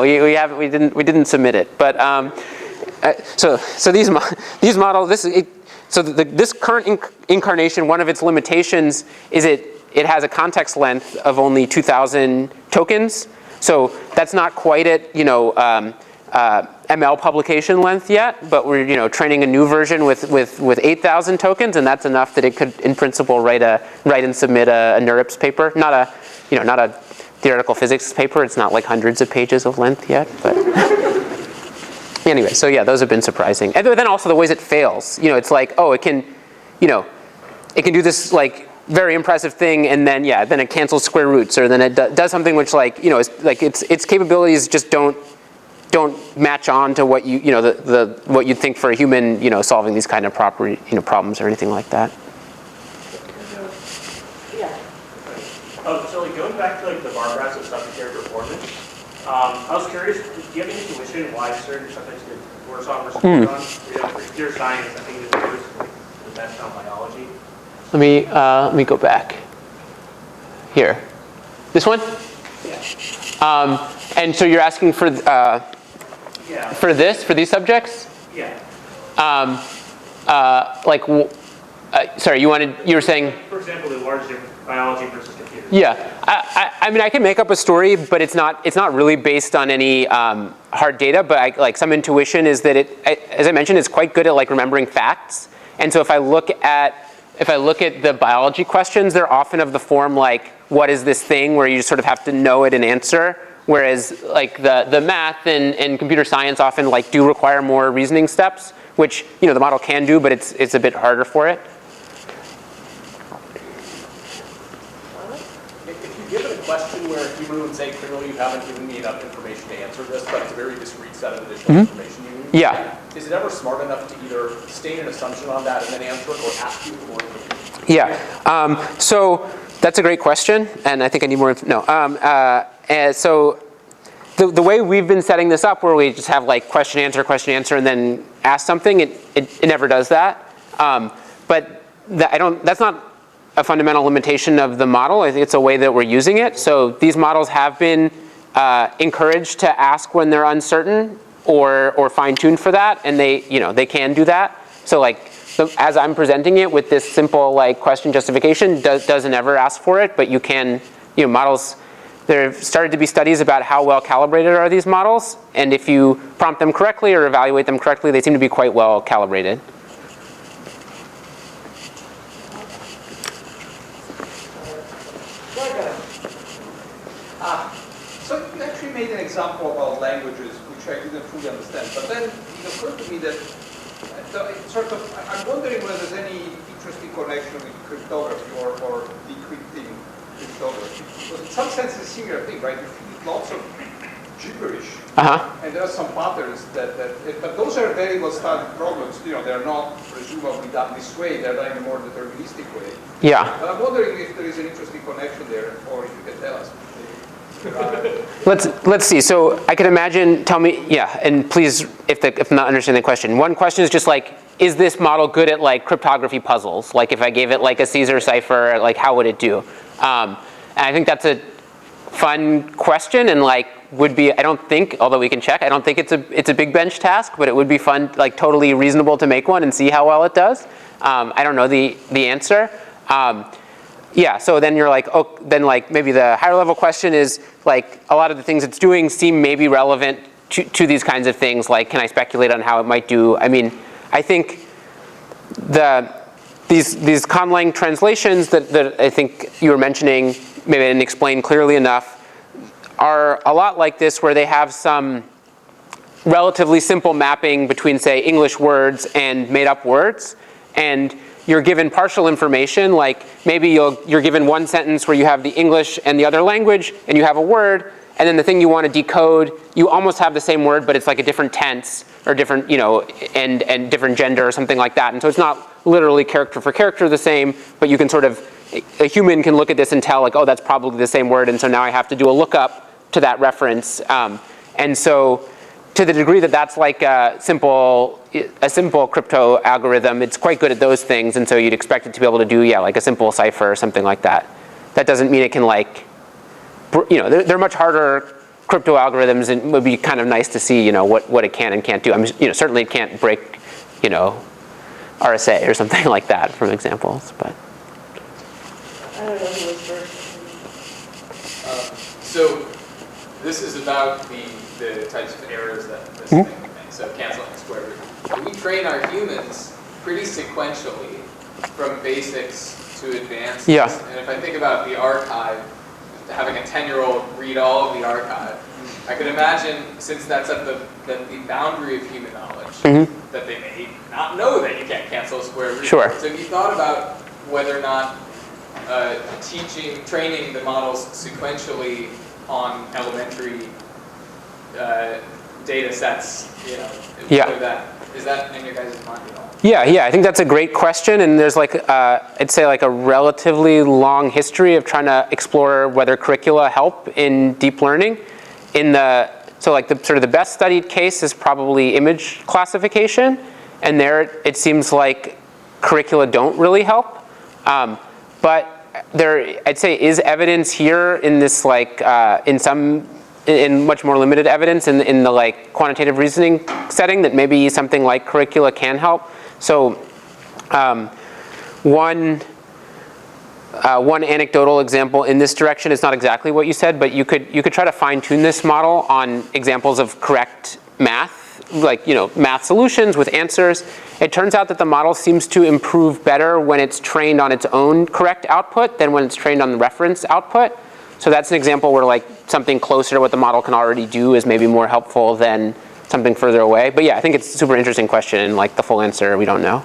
We didn't submit it. But so these models. This current incarnation, one of its limitations is it has a context length of only 2,000 tokens. So that's not quite at ML publication length yet. But we're training a new version with 8,000 tokens, and that's enough that it could, in principle, write and submit a NeurIPS paper. Not a theoretical physics paper. It's not hundreds of pages of length yet, but anyway. So yeah, those have been surprising. And then also the ways it fails. It's it can, it can do this like very impressive thing, and then then it cancels square roots, or then it does something which like is, like its capabilities just don't match on to what what you'd think for a human solving these kind of problems or anything like that. Yeah. So like going back to like the bar graphs of subject performance, I was curious, do you have any intuition why certain subjects get worse on versus better on? For computer science, I think it's the best on biology. Let me go back. Here, this one. Yeah. And so you're asking for for these subjects? Yeah. Sorry, you were saying? For example, the large difference biology versus computer. Yeah, I mean, I can make up a story, but it's not really based on any hard data. But like some intuition is that as I mentioned, it's quite good at like remembering facts. And so if I look at the biology questions, they're often of the form like, what is this thing, where you sort of have to know it and answer. Whereas like the math and computer science often like do require more reasoning steps, which the model can do, but it's a bit harder for it. If you given a question where a human would say, clearly you haven't given me enough information to answer this, but it's a very discrete set of additional information you need. Yeah. Is it ever smart enough to either state an assumption on that and then answer it, or ask you for more information? Yeah. So that's a great question, and I think I need more. So the way we've been setting this up, where we just have like question answer, and then ask something, it never does that. But that's not a fundamental limitation of the model. I think it's a way that we're using it. So these models have been encouraged to ask when they're uncertain, or fine-tuned for that, and they can do that. So like as I'm presenting it with this simple like question justification, doesn't ever ask for it, but you can models. There have started to be studies about how well calibrated are these models, and if you prompt them correctly or evaluate them correctly, they seem to be quite well calibrated. So you actually made an example about languages, which I didn't fully understand. But then it occurred to me that I'm wondering whether there's any interesting connection with cryptography or decrypting cryptography. Because in some sense, it's a similar thing, right? You feed lots of gibberish, and there are some patterns but those are very well studied problems. They're not presumably done this way. They're done in a more deterministic way. Yeah. But I'm wondering if there is an interesting connection there, or if you can tell us. Let's see. So I could imagine. Tell me. Yeah. And please, if I'm not understanding the question, one question is just like, is this model good at like cryptography puzzles? Like if I gave it like a Caesar cipher, like how would it do? And I think that's a fun question, and like would be. I don't think, although we can check. I don't think it's a big bench task, but it would be fun, like totally reasonable to make one and see how well it does. I don't know the answer. Yeah, so then you're like, then like maybe the higher level question is like a lot of the things it's doing seem maybe relevant to these kinds of things. Like, can I speculate on how it might do? I mean, I think these conlang translations that I think you were mentioning, maybe I didn't explain clearly enough, are a lot like this, where they have some relatively simple mapping between, say, English words and made-up words, and you're given partial information, like maybe you're given one sentence where you have the English and the other language, and you have a word, and then the thing you want to decode, you almost have the same word, but it's like a different tense, or different, and different gender, or something like that. And so it's not literally character for character the same, but you can sort of, a human can look at this and tell, like, oh, that's probably the same word, and so now I have to do a lookup to that reference. And so to the degree that that's like a simple crypto algorithm, it's quite good at those things, and so you'd expect it to be able to do, like a simple cipher or something like that. That doesn't mean it can like, they're much harder crypto algorithms, and it would be kind of nice to see, what it can and can't do. I mean, certainly it can't break, RSA or something like that from examples, but. I don't know who was first. So this is about the types of errors that this thing can make. So canceling square root. We train our humans pretty sequentially from basics to advanced. Yeah. And if I think about the archive, having a 10-year-old read all of the archive, I could imagine, since that's at the boundary of human knowledge, that they may not know that you can't cancel a square root. Sure. So have you thought about whether or not training the models sequentially on elementary data sets, is that in your guys' mind at all? Yeah, I think that's a great question, and there's like, I'd say like a relatively long history of trying to explore whether curricula help in deep learning. So like the best studied case is probably image classification, and there it seems like curricula don't really help. But there, I'd say, is evidence here in this like, in much more limited evidence in the like quantitative reasoning setting that maybe something like curricula can help. So one anecdotal example in this direction is not exactly what you said, but you could try to fine tune this model on examples of correct math, like math solutions with answers. It turns out that the model seems to improve better when it's trained on its own correct output than when it's trained on the reference output. So that's an example where like something closer to what the model can already do is maybe more helpful than something further away. But yeah, I think it's a super interesting question, and like the full answer we don't know.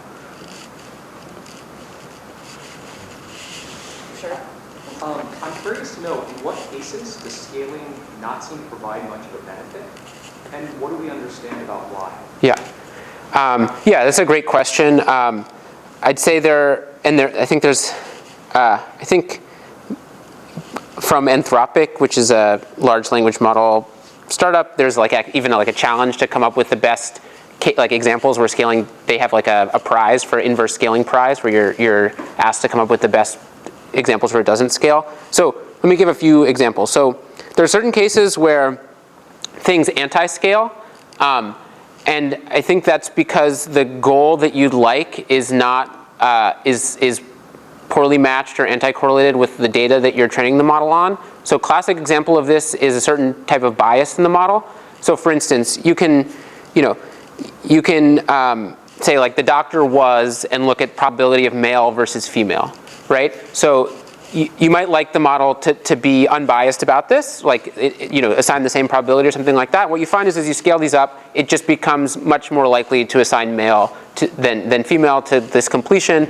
Sure. I'm curious to know, in what cases does scaling not seem to provide much of a benefit? And what do we understand about why? Yeah, that's a great question. I'd say I think there's, from Anthropic, which is a large language model startup, there's like even like a challenge to come up with the best like examples where scaling, they have like a prize for inverse scaling prize where you're asked to come up with the best examples where it doesn't scale. So let me give a few examples. So there are certain cases where things anti-scale, and I think that's because the goal that you'd like is not is poorly matched or anti-correlated with the data that you're training the model on. So classic example of this is a certain type of bias in the model. So for instance, you can say like the doctor was and look at probability of male versus female, right? So you might like the model to be unbiased about this, like assign the same probability or something like that. What you find is as you scale these up, it just becomes much more likely to assign male than female to this completion.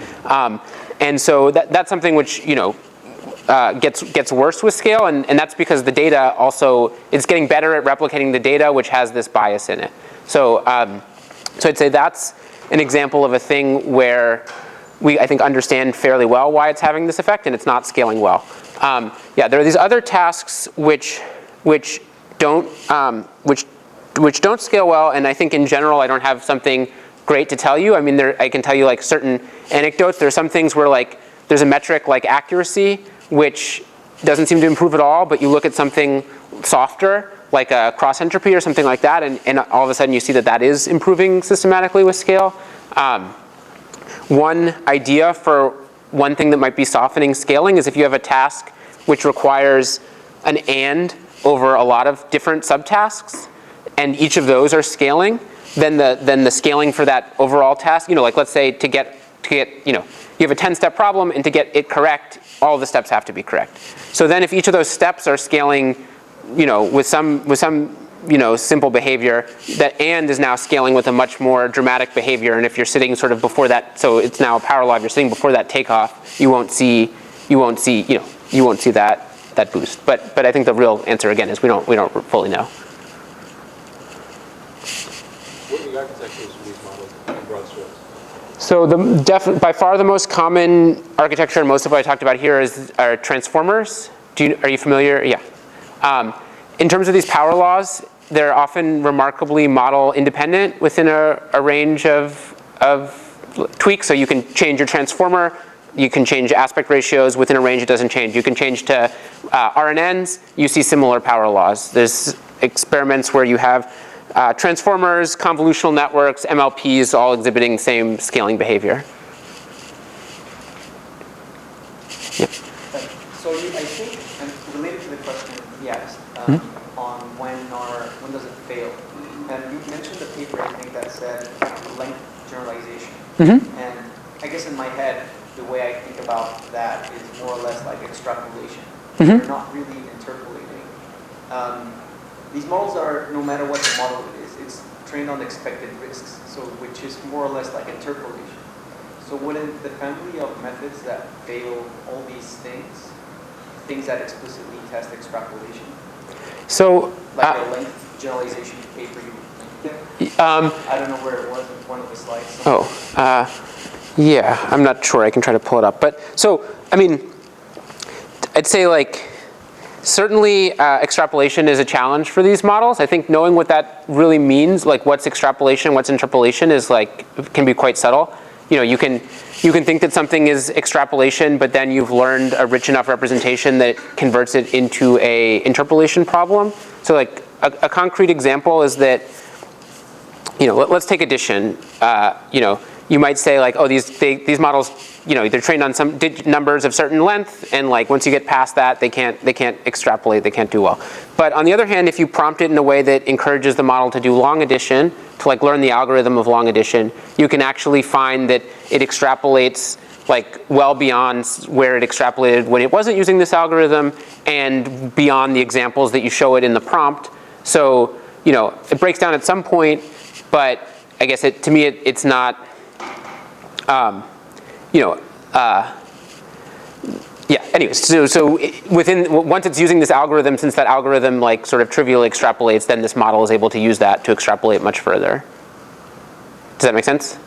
And so that's something which gets worse with scale, and that's because the data also, it's getting better at replicating the data which has this bias in it. So so I'd say that's an example of a thing where we, I think, understand fairly well why it's having this effect, and it's not scaling well. There are these other tasks which don't scale well, and I think in general I don't have something great to tell you. I mean, I can tell you like certain anecdotes. There are some things where like there's a metric like accuracy which doesn't seem to improve at all, but you look at something softer like a cross entropy or something like that, and all of a sudden you see that is improving systematically with scale. One idea for one thing that might be softening scaling is if you have a task which requires an and over a lot of different subtasks, and each of those are scaling, then the scaling for that overall task, like let's say to get you have a 10-step problem, and to get it correct, all the steps have to be correct. So then if each of those steps are scaling, with some simple behavior, that and is now scaling with a much more dramatic behavior. And if you're sitting sort of before that, so it's now a power law, if you're sitting before that takeoff, you won't see that boost. But I think the real answer again is we don't fully know. What are the architectures for these models in broad strokes? So by far the most common architecture, and most of what I talked about here are transformers. Are you familiar? Yeah. In terms of these power laws, they're often remarkably model independent within a range of tweaks. So you can change your transformer, you can change aspect ratios within a range it doesn't change. You can change to RNNs, you see similar power laws. There's experiments where you have transformers, convolutional networks, MLPs all exhibiting same scaling behavior. Yep. So I think, and related to the question he asked, on when does it fail? And you mentioned a paper, I think, that said length generalization. And I guess in my head, the way I think about that is more or less like extrapolation. You're not really interpolating. These models are, no matter what the model it is, it's trained on expected risks, so which is more or less like interpolation. So wouldn't the family of methods that fail all these things that explicitly test extrapolation? So, like the length generalization paper you linked there? I don't know where it was in one of the slides. Yeah, I'm not sure. I can try to pull it up. But so, I mean, I'd say like, certainly extrapolation is a challenge for these models. I think knowing what that really means, like what's extrapolation, what's interpolation is like, can be quite subtle. You know, you can think that something is extrapolation, but then you've learned a rich enough representation that converts it into a interpolation problem. So like a concrete example is that, you know, let's take addition. You know, you might say like, oh, these models, you know, they're trained on some numbers of certain length, and like once you get past that, they can't extrapolate, they can't do well. But on the other hand, if you prompt it in a way that encourages the model to do long addition, to like learn the algorithm of long addition, you can actually find that it extrapolates like well beyond where it extrapolated when it wasn't using this algorithm, and beyond the examples that you show it in the prompt. So, you know, it breaks down at some point, but I guess to me it's not. You know, yeah. Anyways, so once it's using this algorithm, since that algorithm like sort of trivially extrapolates, then this model is able to use that to extrapolate much further. Does that make sense?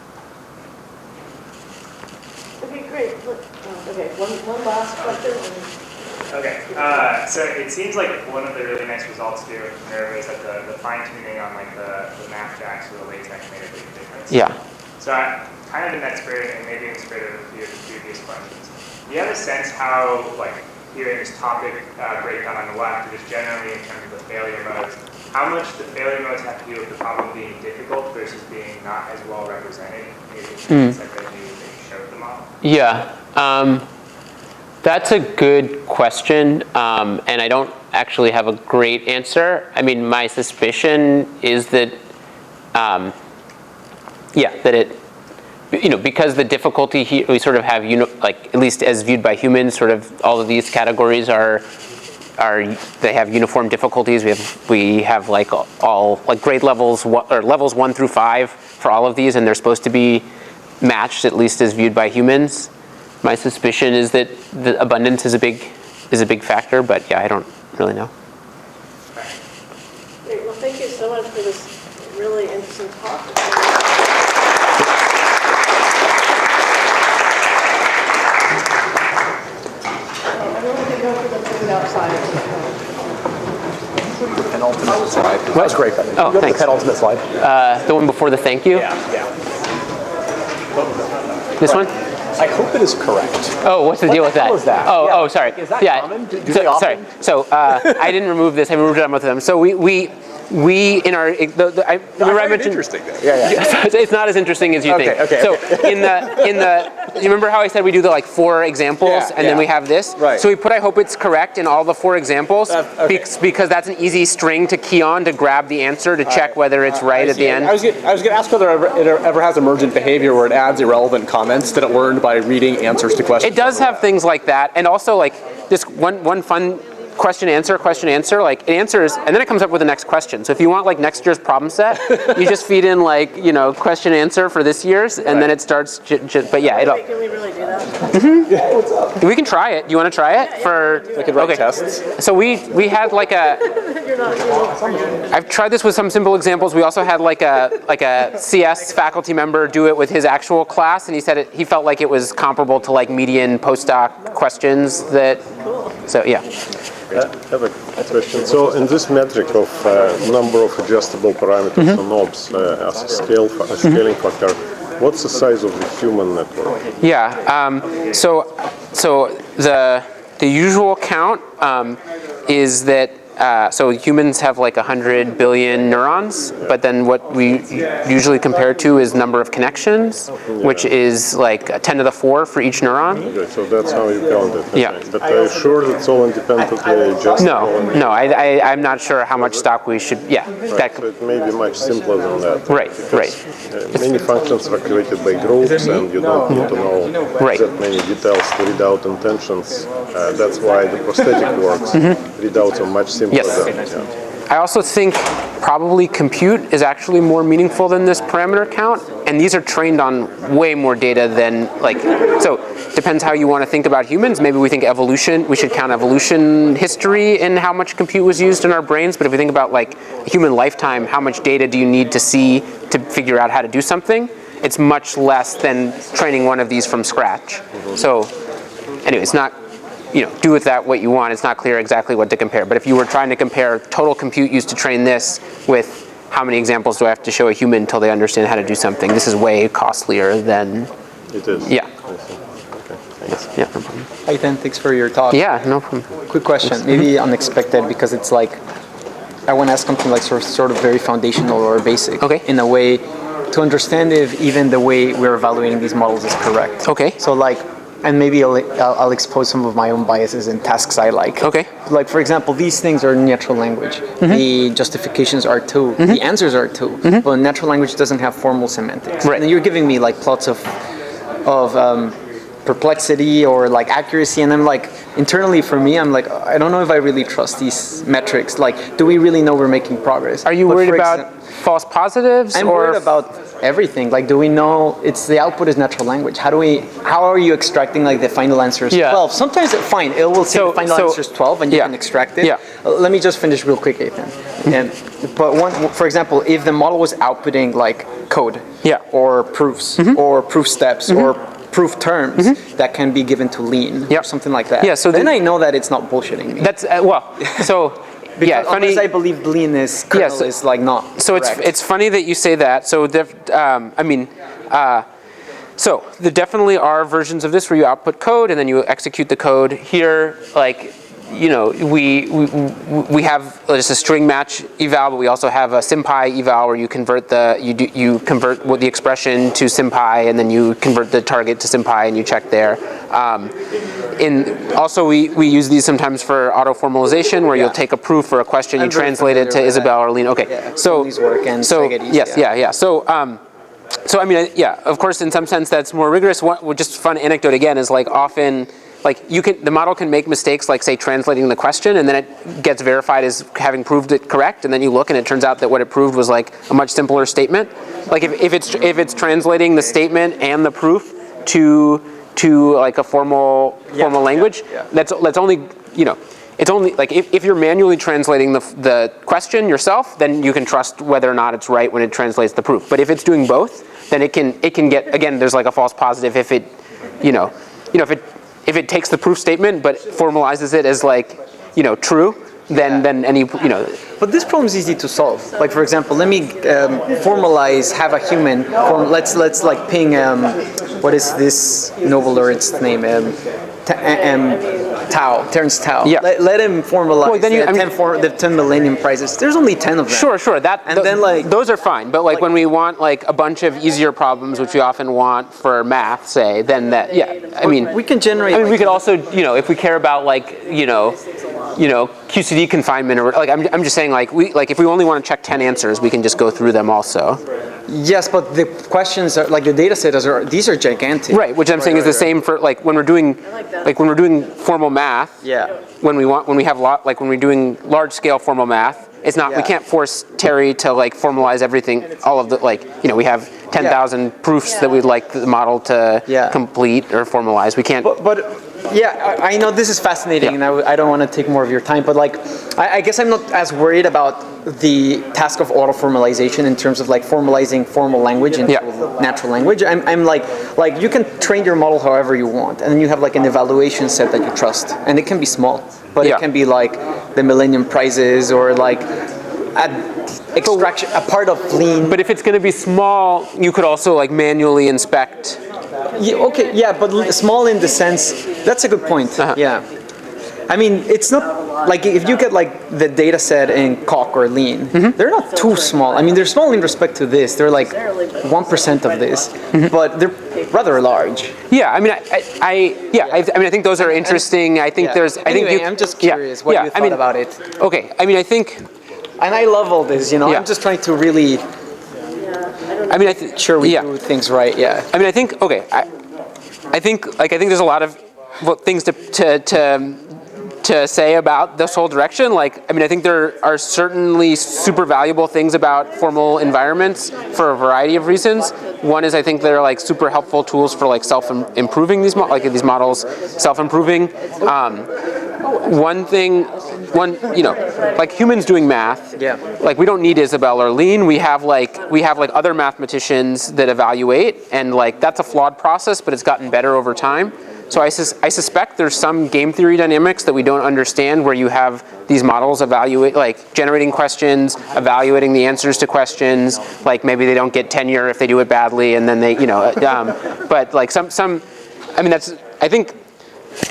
Okay, great. Okay, one last question. Okay, so it seems like one of the really nice results here with Minerva is that the fine-tuning on like the map jacks or the latex made a big difference. Yeah. So kind of in that spirit, and maybe in the spirit of a few of the previous questions, do you have a sense how, like, here in this topic breakdown on the left, or just generally in terms of the failure modes, how much the failure modes have to do with the problem being difficult versus being not as well represented, maybe in the that you showed the model? Yeah, that's a good question, and I don't actually have a great answer. I mean, my suspicion is that, yeah, that it, you know, because the difficulty here, we sort of have, like, at least as viewed by humans, sort of all of these categories they have uniform difficulties. We have like all like grade levels, or levels 1 through 5 for all of these, and they're supposed to be matched, at least as viewed by humans. My suspicion is that the abundance is a big factor, but yeah, I don't really know. Great. Well, thank you so much for this really interesting talk. Everyone can go for the food outside. Penultimate slide. What? That was great. Oh, thanks. The penultimate slide. The one before the thank you? Yeah. This one? I hope it is correct. Oh, what's the deal with that? What the hell is that? Oh, Yeah. oh, sorry. Is that Yeah. common? Do So, they often? sorry. So I didn't remove this. I removed it on both of them. So we in our remember I mentioned interesting. Yeah. So it's not as interesting as you think. Okay. So in the you remember how I said we do the like 4 examples and then we have this? Right. So we put I hope it's correct in all the 4 examples Okay. because that's an easy string to key on to grab the answer to check whether it's right at the end. I was going to ask whether it ever has emergent behavior where it adds irrelevant comments that it learned by reading answers to questions. It does have things like that, and also like this one fun question answer, like it answers, and then it comes up with the next question. So if you want like next year's problem set, you just feed in like, you know, question answer for this year's, and then it starts. But yeah, Can we really do that? Yeah, what's up? we can try it. Do you want to try it We could write tests. So we had like a. You're not. I've tried this with some simple examples. We also had like a CS faculty member do it with his actual class, and he said he felt like it was comparable to like median postdoc questions that. So yeah. I have a question. So in this metric of number of adjustable parameters or knobs as a scaling factor, what's the size of the human network? Yeah. So the usual count is that. So humans have like 100 billion neurons, but then what we usually compare to is number of connections, which is like 10 to the 4 for each neuron. Okay, so that's how you count it. Okay. Yeah. But are you sure that's all independently adjustable? No, I'm not sure how much stock we should, yeah. Right, so it may be much simpler than that. Right. Many functions are created by groups, and you don't need to know that many details to read out intentions. That's why the prosthetic works. Readouts are much simpler than. Yeah. I also think probably compute is actually more meaningful than this parameter count, and these are trained on way more data than so depends how you want to think about humans. Maybe we think evolution, we should count evolution history in how much compute was used in our brains, but if we think about like a human lifetime, how much data do you need to see to figure out how to do something? It's much less than training one of these from scratch. So anyway, it's not, do with that what you want. It's not clear exactly what to compare. But if you were trying to compare total compute used to train this with how many examples do I have to show a human until they understand how to do something, this is way costlier than... It is. Yeah. Okay, thanks. Yeah, no problem. Hi, Ethan. Thanks for your talk. Yeah, no problem. Quick question, maybe unexpected, because it's like, I want to ask something like sort of very foundational or basic. Okay. In a way, to understand if even the way we're evaluating these models is correct. Okay. So like, and maybe I'll expose some of my own biases in tasks I like. Okay. Like, for example, these things are natural language. The justifications are too. The answers are too. But natural language doesn't have formal semantics. Right. And you're giving me like plots of perplexity or like accuracy, and I'm like, internally for me, I'm like, I don't know if I really trust these metrics. Like, do we really know we're making progress? Are you worried about false positives? I'm worried about everything. Like, do we know the output is natural language? How are you extracting like the final answer is 12? Sometimes it's fine. It will say the final answer is 12 and you can extract it. Yeah. Let me just finish real quick, Ethan. But for example, if the model was outputting like code or proofs or proof steps or proof terms that can be given to lean or something like that. Yeah, so then I know that it's not bullshitting me. That's, so... Because funny. unless I believe lean is kernel is like not. So correct. it's funny that you say that. So so there definitely are versions of this where you output code and then you execute the code. Here, like, we have just a string match eval, but we also have a SymPy eval where you convert you convert the expression to SymPy and then you convert the target to SymPy and you check there. Also we use these sometimes for auto formalization where you'll take a proof or a question, you translate it to Isabel or Lean. Okay, So I mean, of course, in some sense that's more rigorous. Just fun anecdote again is like often, like the model can make mistakes, like say translating the question, and then it gets verified as having proved it correct, and then you look and it turns out that what it proved was like a much simpler statement. Like if it's translating the statement and the proof to like a formal language, that's only it's only like if you're manually translating the question yourself, then you can trust whether or not it's right when it translates the proof. But if it's doing both, then it can get, again, there's like a false positive if it if it takes the proof statement but formalizes it as like true, then any But this problem is easy to solve. Like, for example, let me have a human let's like ping what is this Nobel laureate's name? Terence Tao. Yeah. Let him formalize the 10 Millennium Prizes. There's only 10 of them. Sure. Those are fine. But like when we want like a bunch of easier problems, which we often want for math, say, then that we can generate. I mean, we could also if we care about like QCD confinement or like I'm just saying like if we only want to check 10 answers, we can just go through them also. Yes, but the questions are like the data set these are gigantic. Right, which I'm saying is the same for like when we're doing formal math. Yeah. When we're doing large scale formal math, it's not we can't force Terry to like formalize everything, all of the we have 10,000 proofs that we'd like the model to complete or formalize. We can't. But I know this is fascinating, and I don't want to take more of your time. But like, I guess I'm not as worried about the task of auto formalization in terms of like formalizing formal language into natural language. I'm like you can train your model however you want, and then you have like an evaluation set that you trust, and it can be small, but it can be like the Millennium Prizes or like extraction, a part of lean. But if it's going to be small, you could also like manually inspect. But small in the sense, that's a good point. I mean, it's not like if you get like the data set in COLLOQUIUM or lean, they're not too small. I mean, they're small in respect to this. They're like 1% of this, but they're rather large. Yeah, I mean, I think those are interesting. I think there's. I'm just curious what you thought about it. Okay, I mean, I think. And I love all this, I'm just trying to really. I mean, sure we do things right. Yeah. I mean, I think I think there's a lot of things to to say about this whole direction. Like, I mean, I think there are certainly super valuable things about formal environments for a variety of reasons. One is I think they're like super helpful tools for like self-improving these models, self-improving. You know, like humans doing math. Yeah. Like we don't need Isabelle or Lean. We have like other mathematicians that evaluate, and like that's a flawed process, but it's gotten better over time. So I suspect there's some game theory dynamics that we don't understand where you have these models like generating questions, evaluating the answers to questions, like maybe they don't get tenure if they do it badly, and then they, you know, but like I mean, I think,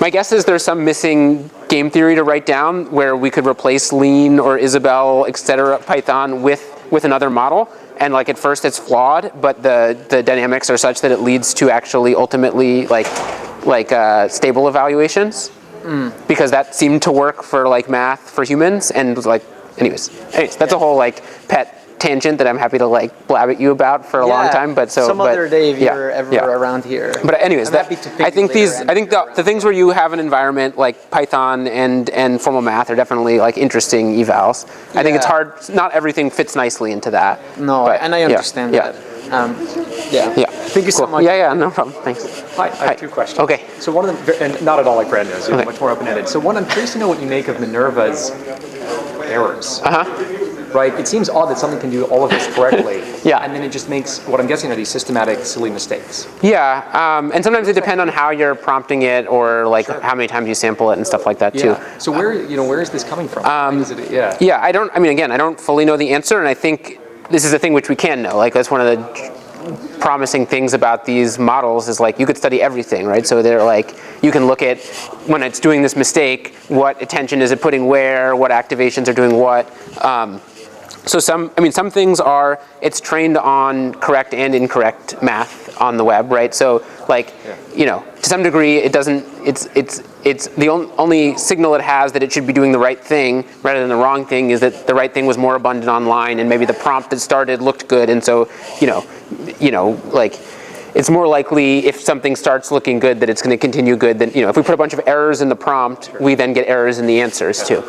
my guess is there's some missing game theory to write down where we could replace Lean or Isabelle, etc., Python with another model. And like at first it's flawed, but the dynamics are such that it leads to actually ultimately like stable evaluations, because that seemed to work for like math for humans. And like anyways, that's a whole like pet tangent that I'm happy to like blab at you about for a long time. But other day if you're ever around here. But anyways, I think the things where you have an environment like Python and formal math are definitely like interesting evals. I think it's hard. Not everything fits nicely into that. No, and I understand that. Thank you so much. Yeah, no problem. Thanks. Hi, I have two questions. Okay. So one of them, and not at all like Brad knows, you're much more open-ended. So one, I'm curious to know what you make of Minerva's errors. Right? It seems odd that something can do all of this correctly, and then it just makes, what I'm guessing are these systematic, silly mistakes. Yeah, and sometimes they depend on how you're prompting it, or like how many times you sample it and stuff like that too. So where is this coming from? I don't fully know the answer, and I think this is a thing which we can know. Like that's one of the promising things about these models is like you could study everything, right? So they're like, you can look at when it's doing this mistake, what attention is it putting where, what activations are doing what. So some things are, it's trained on correct and incorrect math on the web, right? So like, you know, to some degree it doesn't, it's the only signal it has that it should be doing the right thing rather than the wrong thing is that the right thing was more abundant online, and maybe the prompt that started looked good, and so, you know, like, it's more likely if something starts looking good that it's going to continue good than, you know, if we put a bunch of errors in the prompt, we then get errors in the answers too.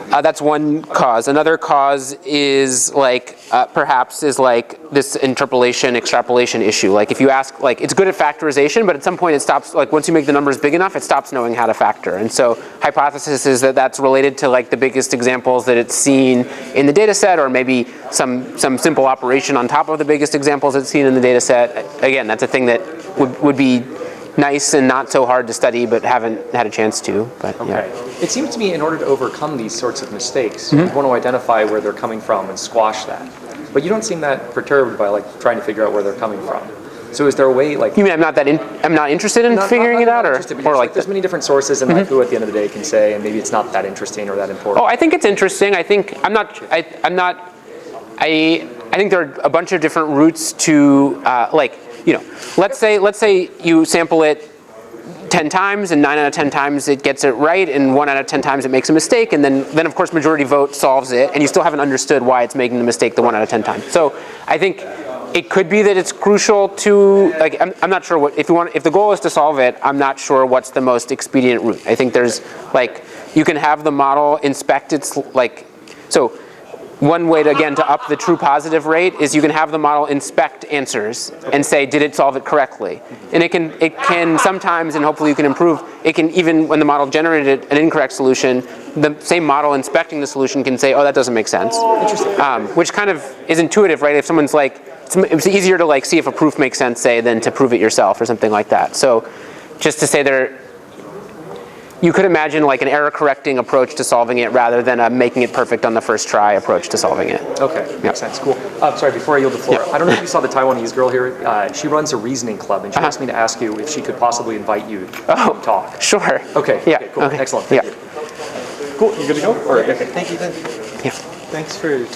That's one cause. Another cause is like, perhaps is like this interpolation, extrapolation issue. Like if you ask, like it's good at factorization, but at some point it stops, like once you make the numbers big enough, it stops knowing how to factor. And so hypothesis is that that's related to like the biggest examples that it's seen in the data set, or maybe some simple operation on top of the biggest examples it's seen in the data set. Again, that's a thing that would be nice and not so hard to study, but haven't had a chance to. But It seems to me in order to overcome these sorts of mistakes, you want to identify where they're coming from and squash that. But you don't seem that perturbed by like trying to figure out where they're coming from. So is there a way, like, you mean I'm not interested in figuring it out, or like there's many different sources, and like who at the end of the day can say, and maybe it's not that interesting or that important. Oh, I think it's interesting. I think I think there are a bunch of different routes to like, you know, let's say you sample it 10 times, and 9 out of 10 times it gets it right, and 1 out of 10 times it makes a mistake, and then of course majority vote solves it, and you still haven't understood why it's making the mistake the 1 out of 10 times. So I think it could be that it's crucial to, like, I'm not sure what, if the goal is to solve it, I'm not sure what's the most expedient route. I think there's, like, you can have the model inspect its, like, so one way to, again, to up the true positive rate is you can have the model inspect answers and say, did it solve it correctly? And it can sometimes, and hopefully you can improve, it can, even when the model generated an incorrect solution, the same model inspecting the solution can say, oh, that doesn't make sense. Which kind of is intuitive, right? If someone's like, it's easier to like see if a proof makes sense, say, than to prove it yourself or something like that. So just to say you could imagine like an error correcting approach to solving it rather than a making it perfect on the first try approach to solving it. Okay, makes sense, cool. Sorry, before I yield the floor, I don't know if you saw the Taiwanese girl here. She runs a reasoning club, and she asked me to ask you if she could possibly invite you to talk. Sure. Okay, cool, excellent, thank you. Cool, you good to go? All right, okay. Thank you then. Yeah. Thanks for